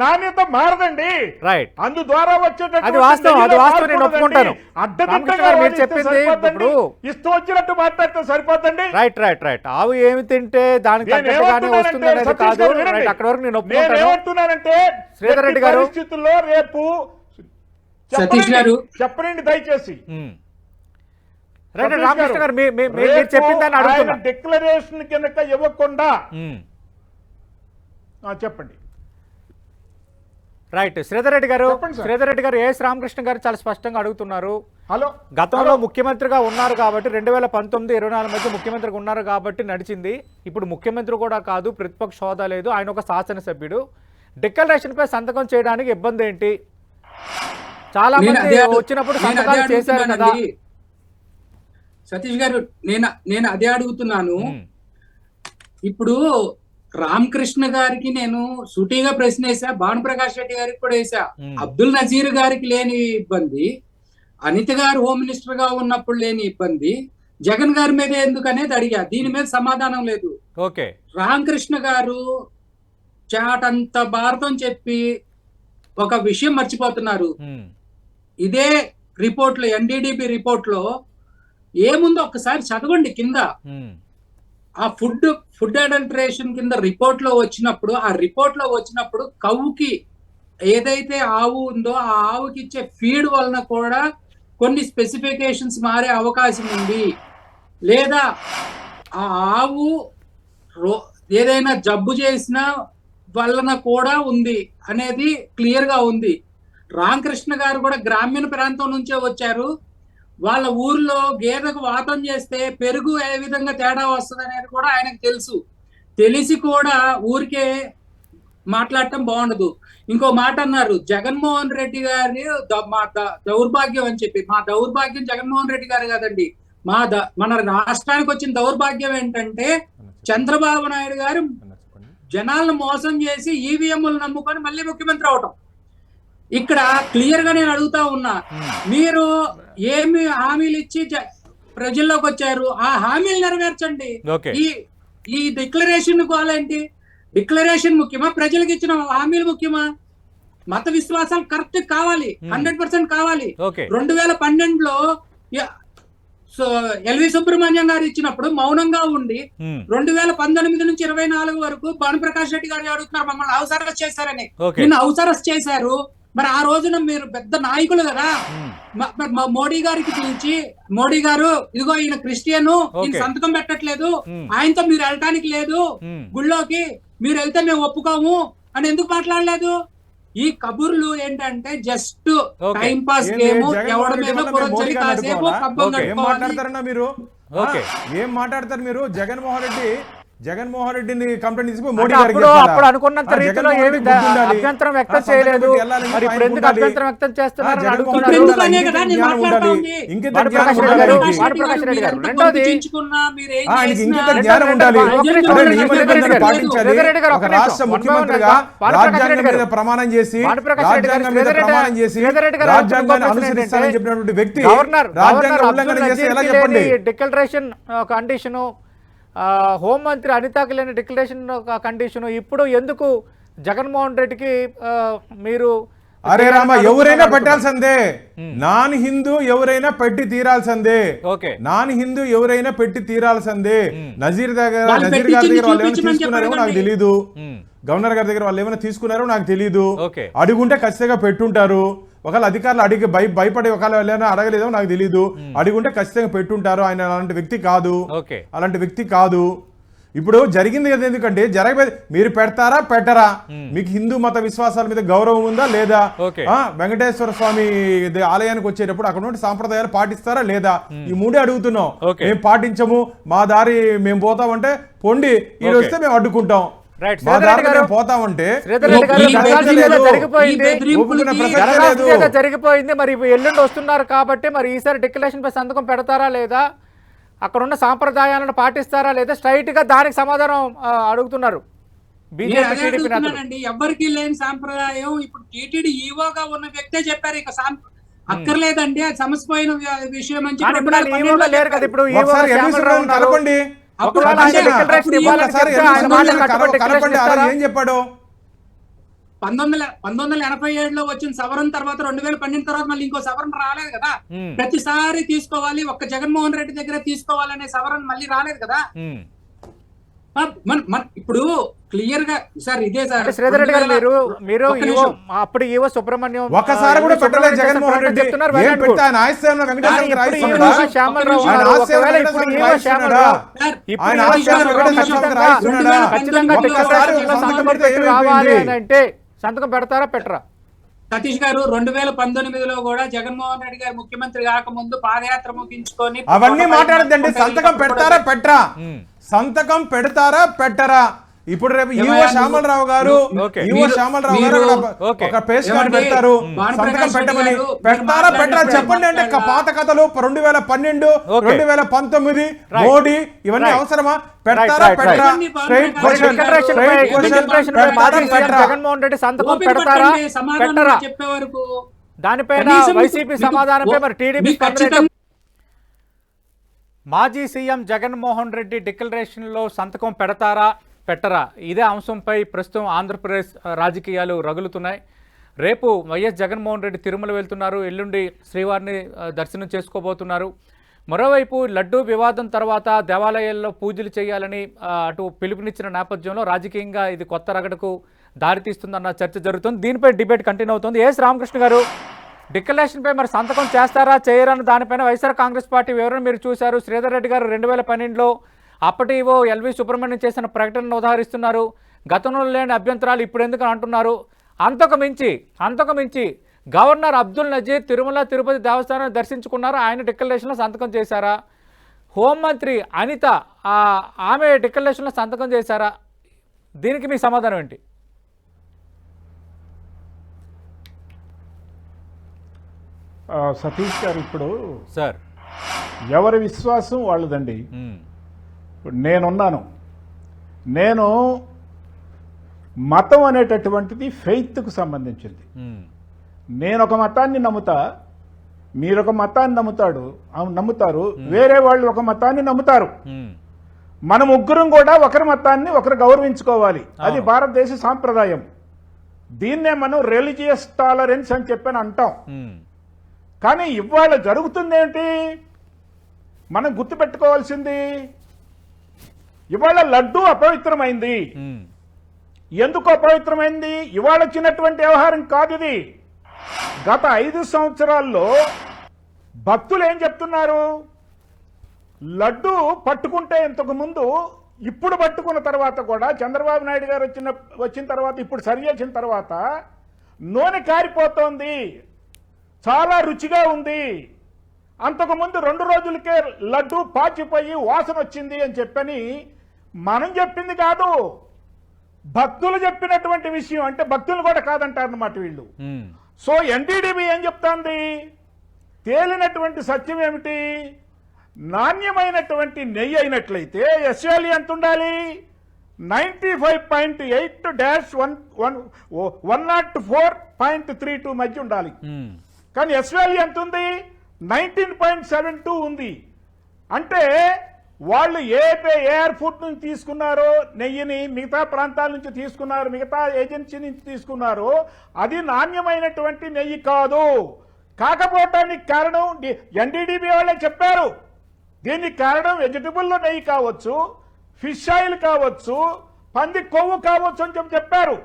నాణ్యత మారదండి. రైట్ అందు ద్వారా అది వచ్చేటటువంటి వాస్తవం, అది వాస్తవం, నేను ఒప్పుకుంటాను. అడ్డదిడ్డంగా మీరు చెప్పింది ఇప్పుడు ఇష్టం వచ్చినట్టు మాట్లాడితే సరిపోతండి. రైట్ రైట్ రైట్ ఆవు ఏమి తింటే దానికి తగ్గట్టుగానే వస్తుంది అనేది కాదు. రైట్ అక్కడ వరకు నేను ఒప్పుకుంటాను. ఏమంటున్నానంటే శ్రీధర్ రెడ్డి గారు పరిస్థితుల్లో రేపు సతీష్ గారు చెప్పనండి దయచేసి. రైట్ రామకృష్ణ గారు మీరు చెప్పిందని అడుగుతున్నా. డిక్లరేషన్ కింద ఇవ్వకుండా చెప్పండి. రైట్ శ్రీధర్ రెడ్డి గారు, చెప్పండి సార్. శ్రీధర్ రెడ్డి గారు ఏఎస్ రామకృష్ణ గారు చాలా స్పష్టంగా అడుగుతున్నారు. హలో, గతంలో ముఖ్యమంత్రిగా ఉన్నారు కాబట్టి 2019-24 మధ్య ముఖ్యమంత్రిగా ఉన్నారు కాబట్టి నడిచింది. ఇప్పుడు ముఖ్యమంత్రి కూడా కాదు, ప్రతిపక్ష హోదా లేదు, ఆయన ఒక శాసనసభ్యుడు. డిక్లరేషన్ పై సంతకం చేయడానికి ఇబ్బంది ఏంటి? చాలా మంది వచ్చినప్పుడు సంతకాలు చేశారు కదా. సతీష్ గారు నేను అదే అడుగుతున్నాను. ఇప్పుడు రామకృష్ణ గారికి నేను సూటిగా ప్రశ్న వేసా, భానుప్రకాష్ రెడ్డి గారికి కూడా వేసా. అబ్దుల్ నజీర్ గారికి లేని ఇబ్బంది, అనిత గారు హోమ్ మినిస్టర్ గా ఉన్నప్పుడు లేని ఇబ్బంది జగన్ గారి మీద ఎందుకు అనేది అడిగా. దీని మీద సమాధానం లేదు. ఓకే, రామకృష్ణ గారు చాటంత భారతం చెప్పి ఒక విషయం మర్చిపోతున్నారు. ఇదే రిపోర్ట్ లో, ఎన్డీడీబీ రిపోర్ట్ లో ఏముందో ఒక్కసారి చదవండి. కింద ఆ ఫుడ్ అడల్టరేషన్ కింద రిపోర్ట్ లో వచ్చినప్పుడు కవ్వుకి ఏదైతే ఆవు ఉందో ఆ ఆవుకి ఇచ్చే ఫీడ్ వలన కూడా కొన్ని స్పెసిఫికేషన్స్ మారే అవకాశం ఉంది, లేదా ఆ ఆవు ఏదైనా జబ్బు చేసిన వలన కూడా ఉంది అనేది క్లియర్ గా ఉంది. రామకృష్ణ గారు కూడా గ్రామీణ ప్రాంతం నుంచే వచ్చారు. వాళ్ళ ఊర్లో గేదెకు వాతం చేస్తే పెరుగు ఏ విధంగా తేడా వస్తుంది అనేది కూడా ఆయనకు తెలుసు. తెలిసి కూడా ఊరికే మాట్లాడటం బాగుండదు. ఇంకో మాట అన్నారు, జగన్మోహన్ రెడ్డి గారి మా దౌర్భాగ్యం అని చెప్పి. మా దౌర్భాగ్యం జగన్మోహన్ రెడ్డి గారు కాదండి, మన రాష్ట్రానికి వచ్చిన దౌర్భాగ్యం ఏంటంటే చంద్రబాబు నాయుడు గారు జనాలను మోసం చేసి ఈవీఎంలు నమ్ముకొని మళ్ళీ ముఖ్యమంత్రి అవటం. ఇక్కడ క్లియర్ గా నేను అడుగుతా ఉన్నా, మీరు ఏమి హామీలు ఇచ్చి ప్రజల్లోకి వచ్చారు, ఆ హామీలు నెరవేర్చండి. ఈ డిక్లరేషన్ కావాలేంటి? డిక్లరేషన్ ముఖ్యమా, ప్రజలకు ఇచ్చిన హామీలు ముఖ్యమా? మత విశ్వాసాలు కరెక్ట్ కావాలి, 100% కావాలి. 2012లో ఎల్వి సుబ్రహ్మణ్యం గారు ఇచ్చినప్పుడు మౌనంగా ఉండి 2019 నుంచి 24 వరకు భానుప్రకాష్ రెడ్డి గారు అడుగుతున్నారు మమ్మల్ని హౌస్ అరెస్ట్ చేశారని. నిన్న హౌస్ అరెస్ట్ చేశారు. మరి ఆ రోజున మీరు పెద్ద నాయకులు కదా, మోడీ గారికి పిలిచి, మోడీ గారు ఇదిగో ఈయన క్రిస్టియన్, ఈయన సంతకం పెట్టట్లేదు, ఆయనతో మీరు వెళ్ళటానికి లేదు గుళ్ళోకి, మీరు వెళ్తే మేము ఒప్పుకోము అని ఎందుకు మాట్లాడలేదు? ఈ కబుర్లు ఏంటంటే జస్ట్ టైం పాస్ గేమ్. ఎవరి మీద కాసేపు పబ్బం మాట్లాడతారన్నా మీరు? ఏం మాట్లాడతారు మీరు? జగన్మోహన్ రెడ్డిని కంప్లైంట్ తీసుకుని మోడీ గారికి అప్పుడు అనుకున్నంత రీతిలో ఏమి అభ్యంతరం వ్యక్తం చేయలేదు. మరి ఇప్పుడు ఎందుకు అభ్యంతరం వ్యక్తం చేస్తున్నారు? రాష్ట్ర ముఖ్యమంత్రిగా రాజ్యాంగం మీద ప్రమాణం చేసి రాజ్యాంగాన్ని అనుసరిస్తానని చెప్పినటువంటి వ్యక్తి రాజ్యాంగ ఉల్లంఘన చేసి ఎలా చెప్పండి? డిక్లరేషన్ కండిషను, హోంమంత్రి అనితకి లేని డిక్లరేషన్ కండిషను, ఇప్పుడు ఎందుకు జగన్మోహన్ రెడ్డికి మీరు? అరే రామ, ఎవరైనా పెట్టాల్సిందే. నాన్ హిందూ ఎవరైనా పెట్టి తీరాల్సిందే. నజీర్ గారి దగ్గర వాళ్ళు ఏమైనా తీసుకున్నారేమో నాకు తెలీదు, గవర్నర్ గారి దగ్గర వాళ్ళు ఏమైనా తీసుకున్నారో నాకు తెలీదు. అడుగుంటే ఖచ్చితంగా పెట్టుంటారు. ఒకవేళ అధికారులు అడిగి భయపడి ఒకవేళ వెళ్ళానో అడగలేదో నాకు తెలీదు. అడుగుంటే ఖచ్చితంగా పెట్టుంటారు. ఆయన అలాంటి వ్యక్తి కాదు. ఇప్పుడు జరిగింది కదా, ఎందుకంటే మీరు పెడతారా పెట్టరా? మీకు హిందూ మత విశ్వాసాల మీద గౌరవం ఉందా లేదా? వెంకటేశ్వర స్వామి ఆలయానికి వచ్చేటప్పుడు అక్కడ నుండి సాంప్రదాయాలు పాటిస్తారా లేదా? ఈ మూడే అడుగుతున్నాం. మేము పాటించము, మా దారి మేము పోతామంటే పొండి, ఈ వస్తే మేము అడ్డుకుంటాం. పోతామంటే జరిగిపోయింది. మరి ఎల్లుండి వస్తున్నారు కాబట్టి మరి ఈసారి డిక్లరేషన్ పై సంతకం పెడతారా లేదా అక్కడున్న సాంప్రదాయాలను పాటిస్తారా లేదా స్ట్రైట్ గా దానికి సమాధానం అడుగుతున్నారు బీజేపీ టీడీపీ నేతలు. ఎవరికి లేని సాంప్రదాయం ఇప్పుడు టీటీడీ ఈవోగా ఉన్న వ్యక్తే చెప్పారు, ఇక అక్కర్లేదండి అది సమస్యపోయిన విషయం అని కానీ ఇప్పుడు ఆయన ఈవోగా లేరు కదా, ఇప్పుడు ఈవో ఒకసారి శ్యామలరావు ఉన్నారు. కలపండి. ఒకవేళ ఆయన డిక్లరేషన్ ఇవ్వాలని చెప్తే ఆయన మాటలు కట్టుబడి డిక్లరేషన్ ఇస్తారా? ఏం చెప్పాడు? 1987లో వచ్చిన సవరణ తర్వాత 2012 తర్వాత మళ్ళీ ఇంకో సవరణ రాలేదు కదా. ప్రతిసారి తీసుకోవాలి, ఒక్క జగన్మోహన్ రెడ్డి దగ్గర తీసుకోవాలనే సవరణ మళ్ళీ రాలేదు కదా. ఇప్పుడు క్లియర్ గా సార్ ఇదే సార్ శ్రీధర్ రెడ్డి గారు మీరు అప్పుడు ఈవో సుబ్రహ్మణ్యం ఒకసారి కూడా పెట్టలేదు జగన్మోహన్ రెడ్డి. ఏం పెట్టా ఆయన ఆశ్రయంలో వెంకటేశ్వర రాయిస్తున్నాడా? శ్యామలరావు ఆయన ఆశ్రయంలో ఇప్పుడు ఈవో వెంకటేశ్వర శ్యామలరావు ఆయన ఆశ్రయంలో వెంకటేశ్వర రాయిస్తున్నాడా? ఖచ్చితంగా డిక్లరేషన్లో సంతకం పెట్టి రావాలి అని అంటే సంతకం పెడతారా పెట్టరా? సతీష్ గారు 2019లో కూడా జగన్మోహన్ రెడ్డి గారు ముఖ్యమంత్రి కాకముందు పాదయాత్ర ముగించుకొని అవన్నీ మాట్లాడద్దండి. సంతకం పెడతారా పెట్టరా? సంతకం పెడతారా పెట్టరా? ఇప్పుడు రేపు ఈవో శ్యామలరావు గారు ఒక పేస్ట్ కార్డు పెడతారు, సంతకం పెట్టమని. పెడతారా పెట్టరా చెప్పండి అంటే పాత కథలు 2012 2019 మోడీ ఇవన్నీ అవసరమా? పెడతారా పెట్టరా? Straight question. జగన్మోహన్ రెడ్డి సంతకం పెడతారా పెట్టరా? చెప్పే వరకు దానిపైన వైసీపీ సమాధానంపై మరి టీడీపీ మాజీ సీఎం జగన్మోహన్ రెడ్డి డిక్లరేషన్లో సంతకం పెడతారా పెట్టరా? ఇదే అంశంపై ప్రస్తుతం ఆంధ్రప్రదేశ్ రాజకీయాలు రగులుతున్నాయి. రేపు వైఎస్ జగన్మోహన్ రెడ్డి తిరుమల వెళ్తున్నారు, ఎల్లుండి శ్రీవారిని దర్శనం చేసుకోబోతున్నారు. మరోవైపు లడ్డూ వివాదం తర్వాత దేవాలయాల్లో పూజలు చేయాలని అటు పిలుపునిచ్చిన నేపథ్యంలో రాజకీయంగా ఇది కొత్త రగడకు దారితీస్తుందన్న చర్చ జరుగుతుంది. దీనిపై డిబేట్ కంటిన్యూ అవుతుంది. ఎస్ రామకృష్ణ గారు, డిక్లరేషన్పై మరి సంతకం చేస్తారా చేయరని దానిపైన వైఎస్ఆర్ కాంగ్రెస్ పార్టీ వివరణ మీరు చూశారు. శ్రీధర్ రెడ్డి గారు 2012లో అప్పటి ఈవో ఎల్వి సుబ్రహ్మణ్యం చేసిన ప్రకటనను ఉదాహరిస్తున్నారు. గతంలో లేని అభ్యంతరాలు ఇప్పుడు ఎందుకు అంటున్నారు? అంతకు మించి గవర్నర్ అబ్దుల్ నజీర్ తిరుమల తిరుపతి దేవస్థానాన్ని దర్శించుకున్నారు, ఆయన డిక్లరేషన్లో సంతకం చేశారా? హోంమంత్రి అనిత ఆమె డిక్లరేషన్లో సంతకం చేశారా? దీనికి మీ సమాధానం ఏంటి? సతీష్ గారు, ఇప్పుడు సార్ ఎవరి విశ్వాసం వాళ్ళదండి. నేనున్నాను, నేను మతం అనేటటువంటిది ఫెయిత్కు సంబంధించింది. నేను ఒక మతాన్ని నమ్ముతా, మీరొక మతాన్ని నమ్ముతారు, వేరే వాళ్ళు ఒక మతాన్ని నమ్ముతారు. మన ముగ్గురం కూడా ఒకరి మతాన్ని ఒకరు గౌరవించుకోవాలి, అది భారతదేశ సాంప్రదాయం. దీన్నే మనం రిలీజియస్ టాలరెన్స్ అని చెప్పని అంటాం. కానీ ఇవాళ జరుగుతుంది ఏంటి మనం గుర్తుపెట్టుకోవాల్సింది, ఇవాళ లడ్డూ అపవిత్రమైంది. ఎందుకు అపవిత్రమైంది? ఇవాళ వచ్చినటువంటి వ్యవహారం కాదు ఇది. గత 5 సంవత్సరాల్లో భక్తులు ఏం చెప్తున్నారు? లడ్డూ పట్టుకుంటే ఇంతకు ముందు, ఇప్పుడు పట్టుకున్న తర్వాత కూడా చంద్రబాబు నాయుడు గారు వచ్చిన తర్వాత, ఇప్పుడు సరి చేసిన తర్వాత నూనె కారిపోతోంది, చాలా రుచిగా ఉంది. అంతకుముందు 2 రోజులకే లడ్డు పాచిపోయి వాసన వచ్చింది అని చెప్పని మనం చెప్పింది కాదు, భక్తులు చెప్పినటువంటి విషయం. అంటే భక్తులు కూడా కాదంటారన్నమాట వీళ్ళు. సో ఎన్డీడీబీ ఏం చెప్తాంది? తేలినటువంటి సత్యం ఏమిటి? నాణ్యమైనటువంటి నెయ్యి అయినట్లయితే ఎస్ఎల్ఈ ఎంత ఉండాలి? 95.8-104.32 మధ్య ఉండాలి. కానీ ఎస్ఎల్ఈ ఎంత ఉంది? 19.72 ఉంది. అంటే వాళ్ళు ఎయిర్పోర్ట్ నుంచి తీసుకున్నారో నెయ్యిని, మిగతా ప్రాంతాల నుంచి తీసుకున్నారు, మిగతా ఏజెన్సీ నుంచి తీసుకున్నారో అది నాణ్యమైనటువంటి నెయ్యి కాదు. కాకపోవటానికి కారణం ఎన్డీడీబీ వాళ్ళే చెప్పారు. దీనికి కారణం వెజిటబుల్ నెయ్యి కావచ్చు, ఫిష్ ఆయిల్ కావచ్చు, పంది కొవ్వు కావచ్చు అని చెప్పారు.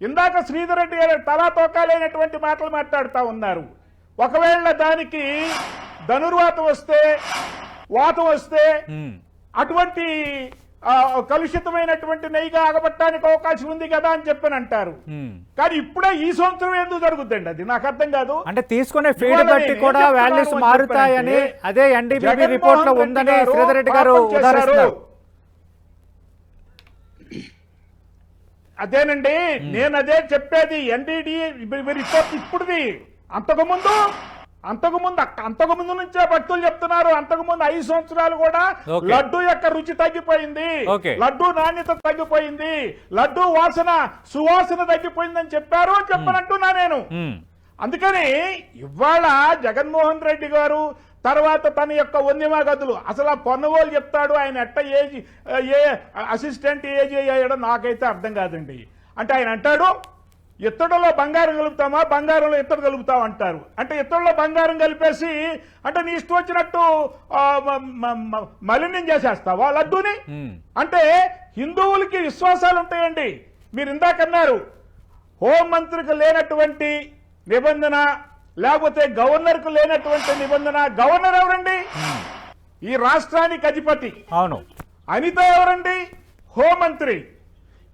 ఇందాక శ్రీధర్ రెడ్డి గారు తలాతోకాలైనటువంటి మాటలు మాట్లాడుతూ ఉన్నారు. ఒకవేళ దానికి ధనుర్వాతం వస్తే, వాతం వస్తే అటువంటి కలుషితమైనటువంటి నెయ్యిగా ఆగబట్టడానికి అవకాశం ఉంది కదా అని చెప్పని అంటారు. కానీ ఇప్పుడే ఈ సంవత్సరం ఎందుకు జరుగుతుందండి? అది నాకు అర్థం కాదు. అంటే తీసుకునే ఫీడ్ బట్టి కూడా వాల్యూస్ మారుతాయని అదే ఎన్డీబీబీ రిపోర్ట్ లో ఉందని శ్రీధర్ రెడ్డి గారు ఉదాహరిస్తున్నారు. అదేనండి, నేను అదే చెప్పేది. ఎన్డీడీ రిపోర్ట్ ఇప్పుడుది. అంతకుముందు అంతకుముందు నుంచే భక్తులు చెప్తున్నారు. అంతకుముందు 5 సంవత్సరాలు కూడా Okay. లడ్డు యొక్క రుచి తగ్గిపోయింది, Okay. లడ్డు నాణ్యత తగ్గిపోయింది, లడ్డు సువాసన తగ్గిపోయిందని చెప్పారు అని చెప్పనంటున్నా నేను. అందుకని ఇవాళ జగన్మోహన్ రెడ్డి గారు తర్వాత తన యొక్క వందిమా గదులు అసలు ఆ పొన్నవోలు చెప్తాడు ఆయన ఎట్ట ఏ అసిస్టెంట్ ఏజ్ అయ్యాడో నాకైతే అర్థం కాదండి. అంటే ఆయన అంటాడు ఇత్తడిలో బంగారం కలుపుతామా, బంగారంలో ఇత్తడి కలుపుతాం అంటారు. అంటే ఇత్తడిలో బంగారం కలిపేసి అంటే నీ ఇష్టం వచ్చినట్టు మలినం చేసేస్తావా లడ్డూని? అంటే హిందువులకి విశ్వాసాలు ఉంటాయండి. మీరు ఇందాకన్నారు హోంమంత్రికి లేనటువంటి నిబంధన, లేకపోతే గవర్నర్కు లేనటువంటి నిబంధన. గవర్నర్ ఎవరండి? ఈ రాష్ట్రానికి అధిపతి. అవును. అనిత ఎవరండి? హోంమంత్రి.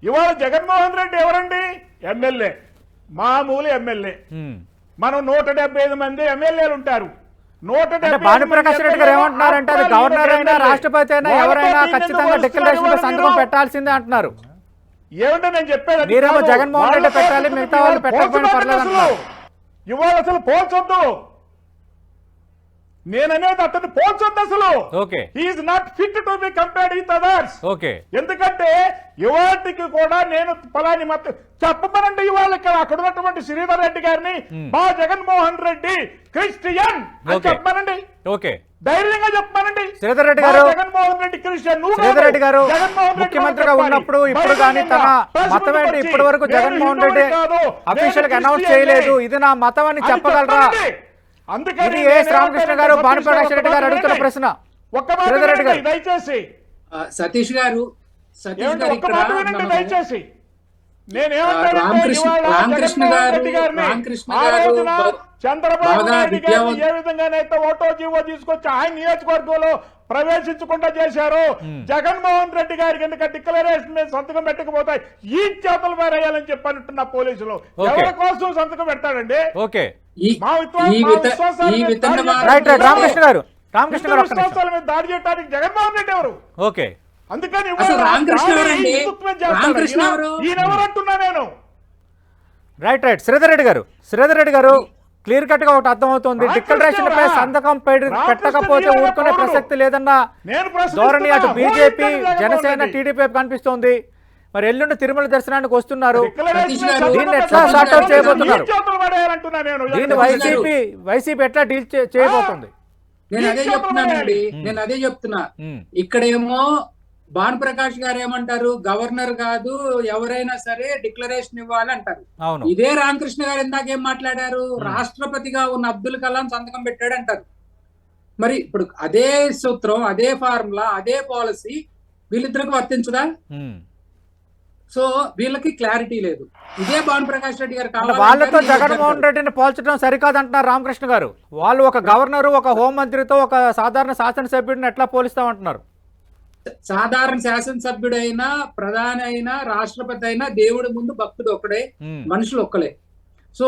ఇవాళ జగన్మోహన్ రెడ్డి ఎవరండి? ఎమ్మెల్యే, మామూలు ఎమ్మెల్యే. మనం 175 మంది ఎమ్మెల్యేలు ఉంటారు. భానుప్రకాష్ రెడ్డి గారు ఏమంటున్నారంటే అది గవర్నర్ అయినా రాష్ట్రపతి అయినా ఎవరైనా ఖచ్చితంగా డిక్లరేషన్ సంతకం పెట్టాల్సిందే అంటున్నారు. ఏమంటే నేను చెప్పేది మీరేమో జగన్మోహన్ రెడ్డి పెట్టాలి, మిగతా వాళ్ళు పెట్టకపోయినా పర్లేదు అంటున్నారు. ఇవాళ అసలు పోల్చొద్దు, నేననేది అతను పోల్చొద్దు అసలు. Okay. He's not fit to be compared with others. Okay. ఎందుకంటే ఇవాళకి కూడా నేను ఫలాని మత చెప్పమనండి. ఇవాళ ఇక్కడ అక్కడ ఉన్నటువంటి శ్రీధర్ రెడ్డి గారిని మా జగన్మోహన్ రెడ్డి క్రిస్టియన్ అని చెప్పమనండి. ఓకే. ధైర్యంగా చెప్పమనండి. శ్రీధర్ రెడ్డి గారు, జగన్మోహన్ రెడ్డి క్రిస్టియన్. శ్రీధర్ రెడ్డి గారు ముఖ్యమంత్రిగా ఉన్నప్పుడు ఇప్పుడు కానీ తన మతం ఏంటి ఇప్పటి వరకు జగన్మోహన్ రెడ్డి అఫీషియల్ గా అనౌన్స్ చేయలేదు, ఇది నా మతం అని చెప్పగలరా? ఇది ఎస్ రామకృష్ణ గారు, భానుప్రకాష్ రెడ్డి గారు అడుగుతున్న ప్రశ్న. శ్రీధర్ రెడ్డి గారు దయచేసి సతీష్ గారు దయచేసి రామకృష్ణ గారు చంద్రబాబు నాయుడు గారు ఏ విధంగానైతే ఓటో జీవో తీసుకొచ్చి ఆయన నియోజకవర్గంలో ప్రవేశించకుండా చేశారు, జగన్మోహన్ రెడ్డి గారికి ఎందుకంటే డిక్లరేషన్ మీద సంతకం పెట్టకపోతాయి ఈ చేతులు వేరేయాలని చెప్పనుంటున్న పోలీసులు. ఎవరి కోసం సంతకం పెడతాడండి? ఓకే. రామకృష్ణ గారు విశ్వాసాల మీద దాడి చేయడానికి జగన్మోహన్ రెడ్డి ఎవరు? ఓకే. అందుకని ఈయనెవరంటున్నా నేను. రైట్. శ్రీధర్ రెడ్డి గారు క్లియర్ కట్ గా ఒకటి అర్థమవుతుంది, డిక్లరేషన్ పై సంతకం పెట్టకపోతే ఊరుకునే ప్రసక్తి లేదన్న ధోరణి అటు బీజేపీ, జనసేన, టీడీపీ కనిపిస్తోంది. మరి ఎల్లుండి తిరుమల దర్శనానికి వస్తున్నారు, దీన్ని ఎట్లా సార్ట్ అవుట్ చేయబోతున్నారు? దీన్ని వైసీపీ ఎట్లా డీల్ చేయబోతుంది? నేను అదే చెప్తున్నా. ఇక్కడేమో భానుప్రకాష్ గారు ఏమంటారు, గవర్నర్ కాదు ఎవరైనా సరే డిక్లరేషన్ ఇవ్వాలి అంటారు. ఇదే రామకృష్ణ గారు ఇందాక ఏం మాట్లాడారు, రాష్ట్రపతిగా ఉన్న అబ్దుల్ కలాం సంతకం పెట్టాడు అంటారు. మరి ఇప్పుడు అదే సూత్రం, అదే ఫార్ములా, అదే పాలసీ వీళ్ళిద్దరికి వర్తించదా? సో వీళ్ళకి క్లారిటీ లేదు. ఇదే భానుప్రకాష్ రెడ్డి గారు కావాలి. వాళ్ళతో జగన్మోహన్ రెడ్డిని పోల్చడం సరికాదంటున్నారు రామకృష్ణ గారు. వాళ్ళు ఒక గవర్నరు, ఒక హోంమంత్రితో ఒక సాధారణ శాసనసభ్యుడిని ఎట్లా పోలిస్తామంటున్నారు? సాధారణ శాసనసభ్యుడైనా, ప్రధాని అయినా, రాష్ట్రపతి అయినా దేవుడి ముందు భక్తుడు ఒక్కడే, మనుషులు ఒక్కలే. సో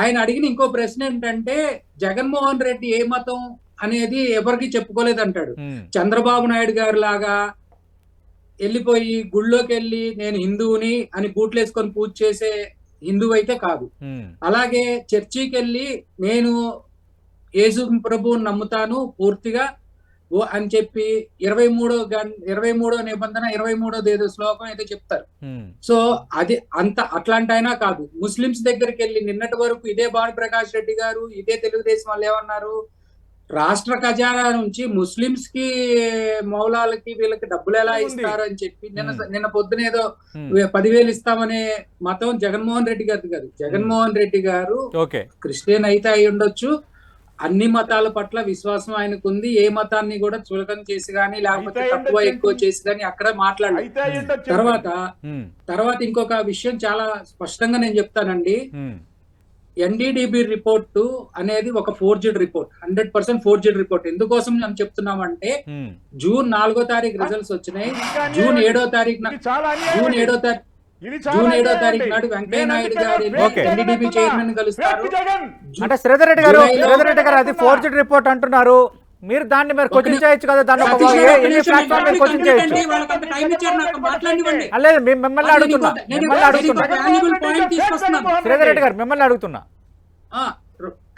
ఆయన అడిగిన ఇంకో ప్రశ్న ఏంటంటే జగన్మోహన్ రెడ్డి ఏ మతం అనేది ఎవరికి చెప్పుకోలేదు అంటాడు. చంద్రబాబు నాయుడు గారు లాగా వెళ్ళిపోయి గుళ్ళోకి వెళ్ళి నేను హిందువుని అని బూట్లు వేసుకొని పూజ చేసే హిందువు అయితే కాదు. అలాగే చర్చికి వెళ్ళి నేను యేసు ప్రభువుని నమ్ముతాను పూర్తిగా అని చెప్పి 23వ నిబంధన 23వ శ్లోకం అయితే చెప్తారు. సో అది అట్లాంటి అయినా కాదు. ముస్లింస్ దగ్గరికి వెళ్ళి నిన్నటి వరకు ఇదే భానుప్రకాష్ రెడ్డి గారు, ఇదే తెలుగుదేశం వాళ్ళు ఏమన్నారు, రాష్ట్ర ఖజానా నుంచి ముస్లింస్ కి, మౌలాలకి, వీళ్ళకి డబ్బులు ఎలా ఇస్తారు అని చెప్పి నిన్న పొద్దున ఏదో 10,000 ఇస్తామనే మతం జగన్మోహన్ రెడ్డి గారిది కాదు. జగన్మోహన్ రెడ్డి గారు క్రిస్టియన్ అయితే అయి ఉండొచ్చు, అన్ని మతాల పట్ల విశ్వాసం ఆయనకు ఉంది. ఏ మతాన్ని కూడా చులకన చేసి గానీ లేకపోతే తక్కువ ఎక్కువ చేసి గానీ అక్కడ మాట్లాడారు. తర్వాత ఇంకొక విషయం చాలా స్పష్టంగా నేను చెప్తానండి. ఎన్డీడీబీ రిపోర్టు అనేది ఒక ఫోర్జెడ్ రిపోర్ట్, 100% ఫోర్జెడ్ రిపోర్ట్. ఎందుకోసం మనం చెప్తున్నామంటే జూన్ 4వ తారీఖు రిజల్ట్స్ వచ్చినాయి. జూన్ 7వ తారీఖు నాడు వెంకయ్య నాయుడు గారు ఎన్డీడీబీ చైర్మన్ కలుస్తారు. అంటే శ్రీధర్ రెడ్డి గారు అది ఫోర్జెడ్ రిపోర్ట్ అంటున్నారు, మీరు దాన్ని మీరు క్వశ్చన్ చేయొచ్చు కదా, దాన్ని క్వశ్చన్ చేయొచ్చు. లేదు మిమ్మల్ని అడుగుతున్నా శ్రీధర్ రెడ్డి గారు, మిమ్మల్ని అడుగుతున్నా.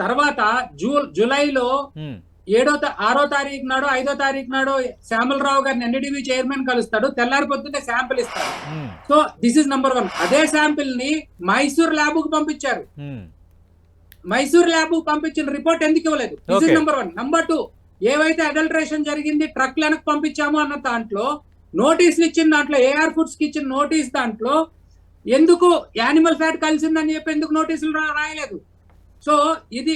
తర్వాత జూలైలో 6వ తారీఖు నాడు 5వ తారీఖు నాడు శ్యామలరావు గారిని ఎన్డీడీబీ చైర్మన్ కలుస్తాడు, తెల్లారి పొద్దున్నే శాంపిల్ ఇస్తాడు. So this is number 1. అదే శాంపిల్ ని మైసూర్ ల్యాబ్ కు పంపించారు. మైసూర్ ల్యాబ్ కు పంపించిన రిపోర్ట్ ఎందుకు ఇవ్వలేదు? This is number 1. నంబర్ 2, ఏవైతే అడల్టరేషన్ జరిగింది ట్రక్ వెనక్కి పంపించాము అన్న దాంట్లో నోటీసులు ఇచ్చిన దాంట్లో ఏఆర్ ఫుడ్స్ కి ఇచ్చిన నోటీస్ దాంట్లో ఎందుకు యానిమల్ ఫ్యాట్ కలిసిందని చెప్పి ఎందుకు నోటీసులు రాయలేదు? సో ఇది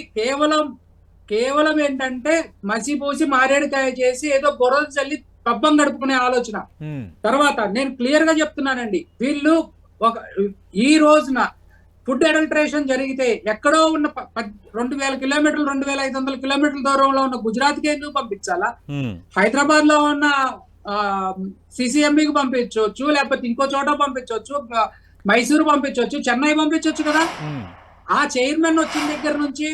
కేవలం ఏంటంటే మసిపోసి మారేడుకాయ చేసి ఏదో బుర్ర చల్లి పబ్బం గడుపుకునే ఆలోచన. తర్వాత నేను క్లియర్ గా చెప్తున్నానండి, వీళ్ళు ఈ రోజున ఫుడ్ అడల్టరేషన్ జరిగితే ఎక్కడో ఉన్న 2000 కిలోమీటర్లు 2500 కిలోమీటర్ల దూరంలో ఉన్న గుజరాత్ కి ఎందుకు పంపించాలా? హైదరాబాద్ లో ఉన్న సిసిఎంబికి పంపించవచ్చు, లేకపోతే ఇంకో చోట పంపించవచ్చు, మైసూరు పంపించవచ్చు, చెన్నై పంపించవచ్చు కదా. ఆ చైర్మన్ వచ్చిన దగ్గర నుంచి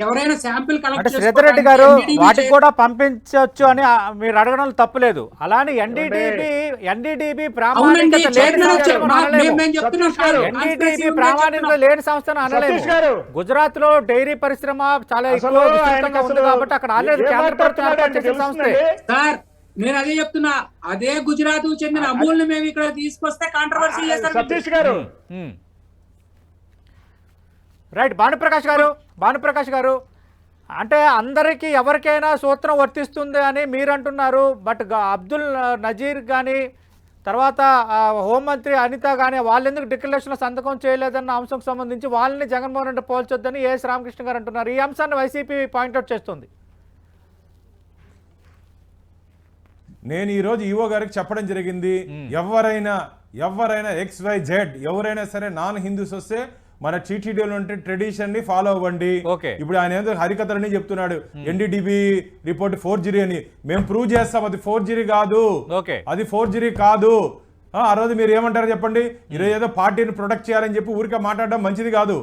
ఎవరైనా శాంపిల్ కలెక్ట్ శ్రీధర్ రెడ్డి గారు వాటికి కూడా పంపించవచ్చు అని మీరు అడగడం తప్పులేదు. అలానే ఎన్డీడీబీ ప్రామాణికత లేని సంస్థను అనలేదు. గుజరాత్ లో డైరీ పరిశ్రమ చాలా ఎక్కువ విస్తృతంగా ఉంది కాబట్టి అక్కడ ఆల్రెడీ కేంద్ర ప్రభుత్వం ఏర్పాటు చేసిన సంస్థే. సార్ నేను అదే చెప్తున్నా, అదే గుజరాత్ కు చెందిన అమూల్ ని మేము ఇక్కడ తీసుకొస్తే కాంట్రవర్సీ చేస్తారు. సతీష్ గారు రైట్. భానుప్రకాష్ గారు అంటే అందరికీ ఎవరికైనా సూత్రం వర్తిస్తుంది అని మీరు అంటున్నారు. బట్ అబ్దుల్ నజీర్ కానీ తర్వాత హోంమంత్రి అనిత కానీ వాళ్ళు ఎందుకు డిక్లరేషన్లో సంతకం చేయలేదన్న అంశం సంబంధించి వాళ్ళని జగన్మోహన్ రెడ్డి పోల్చొద్దని ఏఎస్ రామకృష్ణ గారు అంటున్నారు. ఈ అంశాన్ని వైసీపీ పాయింట్అవుట్ చేస్తుంది. నేను ఈరోజు ఈవో గారికి చెప్పడం జరిగింది, ఎవరైనా XYZ ఎవరైనా సరే నాన్ హిందూస్ వస్తే మన టీటీడీలో ఉంటే ట్రెడిషన్ ని ఫాలో అవ్వండి. ఇప్పుడు ఆయన ఏదో హరికథలని చెప్తున్నాడు, ఎన్డీడీబీ రిపోర్ట్ ఫోర్జరీ అని. మేము ప్రూవ్ చేస్తాం అది ఫోర్జరీ కాదు, అది ఫోర్జరీ కాదు. ఆ రోజు మీరు ఏమంటారు చెప్పండి? ఈరోజు ఏదో పార్టీని ప్రొటెక్ట్ చేయాలని చెప్పి ఊరికే మాట్లాడడం మంచిది కాదు.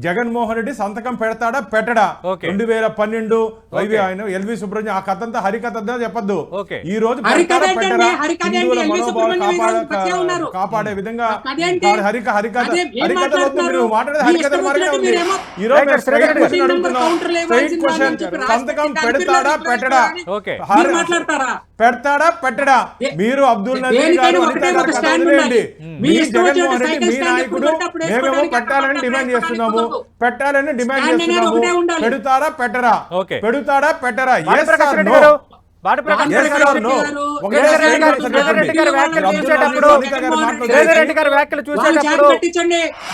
జగన్మోహన్ రెడ్డి సంతకం పెడతాడా పెట్టడా? 2012 ఆయన ఎల్వి సుబ్రహ్మణ్యం ఆ కథ అంతా హరికథ చెప్పద్దు. ఈ రోజు హిందువుల మనోభావాలు కాపాడే విధంగా హరికథలు మీరు మాట్లాడేది హరికథ మరనే ఉంది. ఈ రోజు సంతకం పెడతాడా పెట్టడా? పెడతాడా పెట్టడా? మీరు అబ్దుల్ నజీర్ గారు మీ జగన్మోహన్ రెడ్డి మీ నాయకుడు మేమేమో పెట్టాలని డిమాండ్ చేస్తున్నాము. పెడతారా పెట్టరా? పెడతారా పెట్టరా?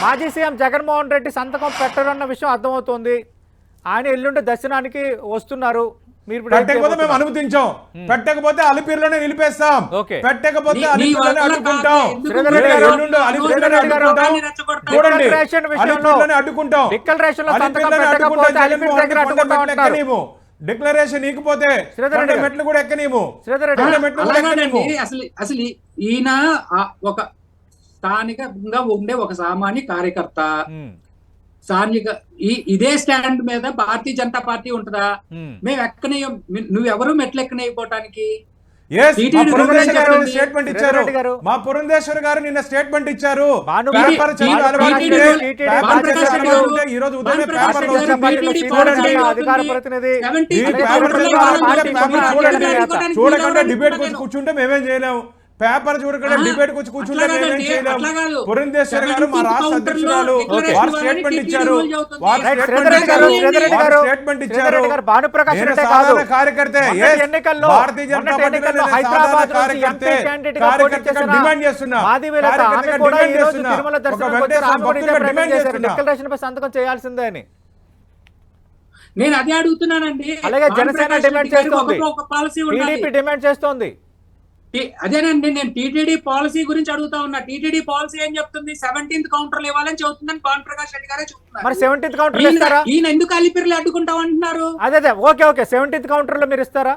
మాజీ సీఎం జగన్మోహన్ రెడ్డి సంతకం పెట్టరన్న విషయం అర్థమవుతోంది. ఆయన ఎల్లుండి దర్శనానికి వస్తున్నారు. పెట్టకపోతే మేము అనుమతించాం, పెట్టకపోతే అలిపిరిలోనే నిలిపేస్తాం, పెట్టకపోతే అలిపిరిలోనే అడ్డుకుంటాం. చూడండి అలిపిరిలోనే అడ్డుకుంటాం. డిక్లరేషన్ ఇకపోతే మెట్లు కూడా ఎక్కనీము. అసలు ఈయన ఒక స్థానికంగా ఉండే ఒక సామాన్య కార్యకర్త. ఇదే స్టాండ్ మీద భారతీయ జనతా పార్టీ ఉంటుందా? మేము ఎక్కనయ్యం, నువ్వెవరు మెట్లు ఎక్కనైపోవటానికి? స్టేట్మెంట్ ఇచ్చారు మా పురంధేశ్వర్ గారు, నిన్న స్టేట్మెంట్ ఇచ్చారు. ఈ రోజు ఉదయం చూడకుండా డిబేట్ వచ్చి కూర్చుంటే మేమేం చేయలేము. పేపర్ చూడకుండా డిబేట్ వచ్చి కూర్చుంటే మేమేం చేయలేము. పురంధేశ్వర్ గారు మా రాష్ట్ర అధ్యక్షురాలు, వారు స్టేట్మెంట్ ఇచ్చారు. స్టేట్మెంట్ ఇచ్చారు. సాధారణ కార్యకర్తే, భారతీయ జనతా పార్టీలో కార్యకర్తే, కార్యకర్తగా డిమాండ్ చేస్తున్నా, డిమాండ్ చేస్తున్నా, ఒక వెంకటేశ్వర భక్తులుగా డిమాండ్ చేస్తున్నా సంతకం చేయాల్సిందే అని నేను అదే అడుగుతున్నానండి. అలాగే జనసేన డిమాండ్ చేస్తోంది, టీడీపీ డిమాండ్ చేస్తోంది. అదేనండి నేను టీటీడీ పాలసీ గురించి అడుగుతా ఉన్నా. టీటీడీ పాలసీ ఏం చెప్తుంది? 17th కౌంటర్లు ఇవ్వాలని చెబుతుందని భానుప్రకాష్ రెడ్డి గారే చెప్తున్నారు. మరి 17th కౌంటర్లు ఇస్తారా? ఈయన ఎందుకు అలిపిరిలో అడ్డుకుంటాం అంటున్నారు? అదే ఓకే 17th కౌంటర్లో మీరు ఇస్తారా?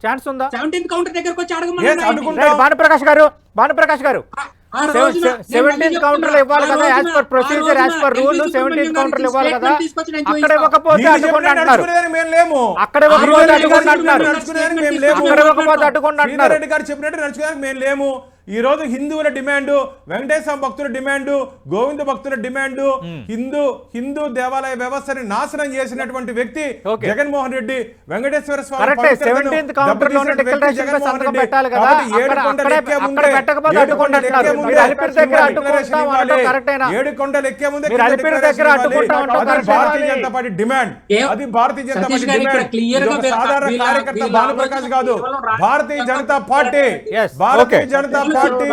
ఛాన్స్ ఉందా? 17th కౌంటర్ దగ్గరకు వచ్చి అడగమని భానుప్రకాష్ గారు 17th కౌంటర్లు ఇవ్వాలి కదా, as per procedure, as per rule 17th కౌంటర్లు ఇవ్వాలి కదా. అక్కడ ఇవ్వకపోతే అడ్డుకోండి అంటున్నారు. అక్కడ ఇవ్వకపోతే అడ్డుకోండి అంటున్నారు. రెడ్డి గారు చెప్పినట్టు నడుచుకోవడానికి మేము లేము. ఈ రోజు హిందువుల డిమాండ్, వెంకటేశ్వర భక్తుల డిమాండ్, గోవింద భక్తుల డిమాండ్, హిందూ దేవాలయ వ్యవస్థని నాశనం చేసినటువంటి వ్యక్తి జగన్మోహన్ రెడ్డి. వెంకటేశ్వర స్వామి ఏడుకొండలు ఎక్కే ముందే భారతీయ జనతా పార్టీ డిమాండ్. అది భారతీయ జనతా పార్టీ డిమాండ్. సాధారణ కార్యకర్త భానుప్రకాష్ కాదు, భారతీయ జనతా పార్టీ, భారతీయ జనతా పార్టీ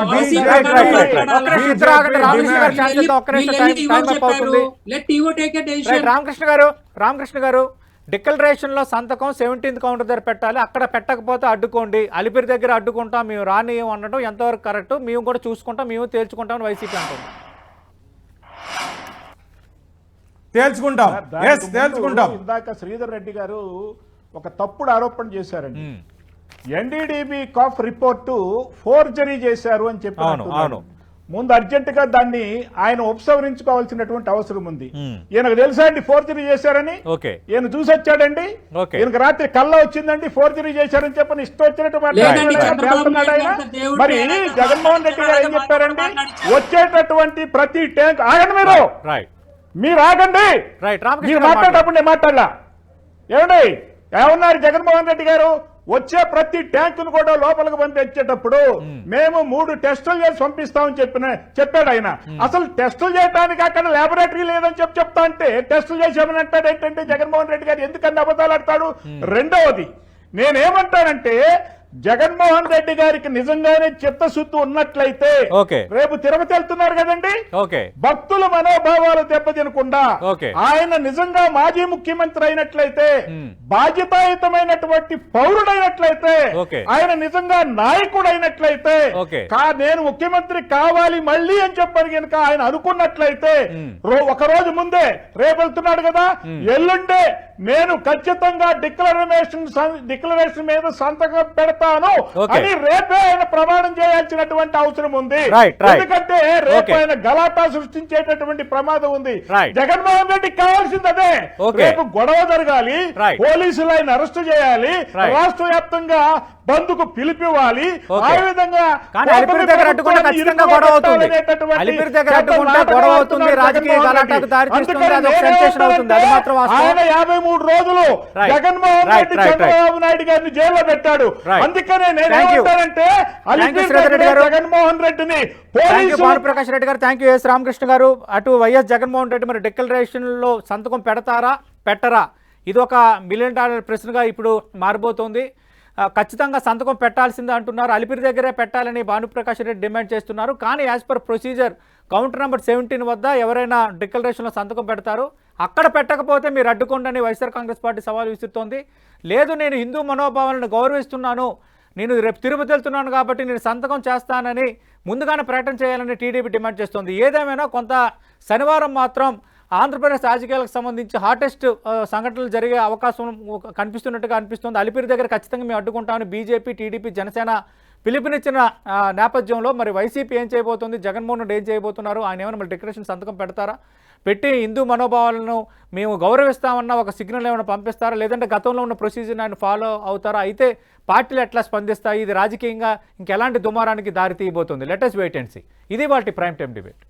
రామకృష్ణ గారు డిక్లరేషన్ లో సంతకం 17th కౌంటర్ దగ్గర పెట్టాలి, అక్కడ పెట్టకపోతే అడ్డుకోండి, అలిపిరి దగ్గర అడ్డుకుంటాం, మేము రానియం అనడం ఎంతవరకు కరెక్ట్? మేము కూడా చూసుకుంటాం, మేము తేల్చుకుంటాం వైసీపీ అంటుంది. తేల్చుకుంటాం. ఇందాక శ్రీధర్ రెడ్డి గారు ఒక తప్పుడు ఆరోపణ చేశారండి. ఎన్డీడీబీ కాఫ్ రిపోర్టు ఫోర్జరీ చేశారు అని చెప్పి ముందు అర్జెంట్ గా దాన్ని ఆయన ఉపసంహరించుకోవాల్సినటువంటి అవసరం ఉంది. ఈయనకు తెలుసా అండి ఫోర్జరీ చేశారని? ఈయన చూసి వచ్చాడండి, ఈయనకు రాత్రి కళ్ళ వచ్చిందండి ఫోర్జరీ చేశారని చెప్పని ఇష్టం వచ్చినట్టు మాట్లాడుతున్నాడు ఆయన. మరి జగన్మోహన్ రెడ్డి గారు ఏం చెప్పారండి? వచ్చేటటువంటి ప్రతి ట్యాంక్ ఆగండి, మీరు ఆగండి, మీరు మాట్లాడేటప్పుడు నేను మాట్లాడలా. ఏమండి ఏమన్నారు జగన్మోహన్ రెడ్డి గారు? వచ్చే ప్రతి ట్యాంకును కూడా లోపలికి పంపించేటప్పుడు మేము 3 టెస్టులు చేసి పంపిస్తామని చెప్పాడు ఆయన. అసలు టెస్టులు చేయడానికి అక్కడ ల్యాబొరేటరీ లేదని చెప్తా అంటే టెస్టులు చేసామని అంటాడు ఏంటంటే జగన్మోహన్ రెడ్డి గారు ఎందుకన్నా అబద్ధాలు ఆడతాడు? రెండవది నేనేమంటానంటే జగన్మోహన్ రెడ్డి గారికి నిజంగానే చిత్తశుద్ధి ఉన్నట్లయితే రేపు తిరుపతి వెళ్తున్నారు కదండి, భక్తుల మనోభావాలు దెబ్బతినకుండా ఆయన నిజంగా మాజీ ముఖ్యమంత్రి అయినట్లయితే, బాధ్యతాయుతమైనటువంటి పౌరుడైనట్లయితే, ఆయన నిజంగా నాయకుడైనట్లయితే, నేను ముఖ్యమంత్రి కావాలి మళ్ళీ అని చెప్పని కనుక ఆయన అనుకున్నట్లయితే ఒక రోజు ముందే రేపు వెళ్తున్నాడు కదా, ఎల్లుండే నేను ఖచ్చితంగా డిక్లరేషన్ మీద సంతకం పెడతాను అని రేపే ఆయన ప్రమాణం చేయాల్సినటువంటి అవసరం ఉంది. ఎందుకంటే రేపు ఆయన గలాటా సృష్టించేటటువంటి ప్రమాదం ఉంది. జగన్మోహన్ రెడ్డికి కావాల్సింది అదే. రేపు గొడవ జరగాలి, పోలీసులు ఆయన అరెస్టు చేయాలి, రాష్ట్ర వ్యాప్తంగా బంద్కు పిలిపివ్వాలి. ఆ విధంగా ఆయన 53 రోజులు జగన్మోహన్ రెడ్డి చంద్రబాబు నాయుడు గారిని జైల్లో పెట్టాడు. అందుకనే నేనేమంటానంటే జగన్మోహన్ రెడ్డిని భానుప్రకాష్ రెడ్డి గారు, థ్యాంక్ యూ. ఎస్ రామకృష్ణ గారు, అటు వైఎస్ జగన్మోహన్ రెడ్డి మరి డిక్లరేషన్ లో సంతకం పెడతారా పెట్టరా? ఇది ఒక $1 మిలియన్ ప్రశ్నగా ఇప్పుడు మారిపోతుంది. ఖచ్చితంగా సంతకం పెట్టాల్సిందే అంటున్నారు. అలిపిరి దగ్గరే పెట్టాలని భానుప్రకాష్ రెడ్డి డిమాండ్ చేస్తున్నారు. కానీ as per procedure counter number 17 వద్ద ఎవరైనా డిక్లరేషన్లో సంతకం పెడతారు, అక్కడ పెట్టకపోతే మీరు అడ్డుకోండి వైఎస్ఆర్ కాంగ్రెస్ పార్టీ సవాల్ విసురుతోంది. లేదు, నేను హిందూ మనోభావాలను గౌరవిస్తున్నాను, నేను రేపు తిరుపతి వెళ్తున్నాను కాబట్టి నేను సంతకం చేస్తానని ముందుగానే ప్రకటన చేయాలని టీడీపీ డిమాండ్ చేస్తోంది. ఏదేమైనా కొంత శనివారం మాత్రం ఆంధ్రప్రదేశ్ రాజకీయాలకు సంబంధించి హాటెస్ట్ సంఘటనలు జరిగే అవకాశం కనిపిస్తున్నట్టుగా అనిపిస్తుంది. అలిపిరి దగ్గర ఖచ్చితంగా మేము అడ్డుకుంటామని బీజేపీ, టీడీపీ, జనసేన పిలుపునిచ్చిన నేపథ్యంలో మరి వైసీపీ ఏం చేయబోతుంది, జగన్మోహన్ రెడ్డి ఏం చేయబోతున్నారు, ఆయన ఏమైనా మరి డిక్లరేషన్ సంతకం పెడతారా, పెట్టి హిందూ మనోభావాలను మేము గౌరవిస్తామన్న ఒక సిగ్నల్ ఏమైనా పంపిస్తారా, లేదంటే గతంలో ఉన్న ప్రొసీజర్ని ఆయన ఫాలో అవుతారా? అయితే పార్టీలు ఎట్లా స్పందిస్తాయి, ఇది రాజకీయంగా ఇంకెలాంటి దుమారానికి దారి తీయబోతుంది? Let us wait and see. ఇది వాటి ప్రైమ్ టైం డిబేట్.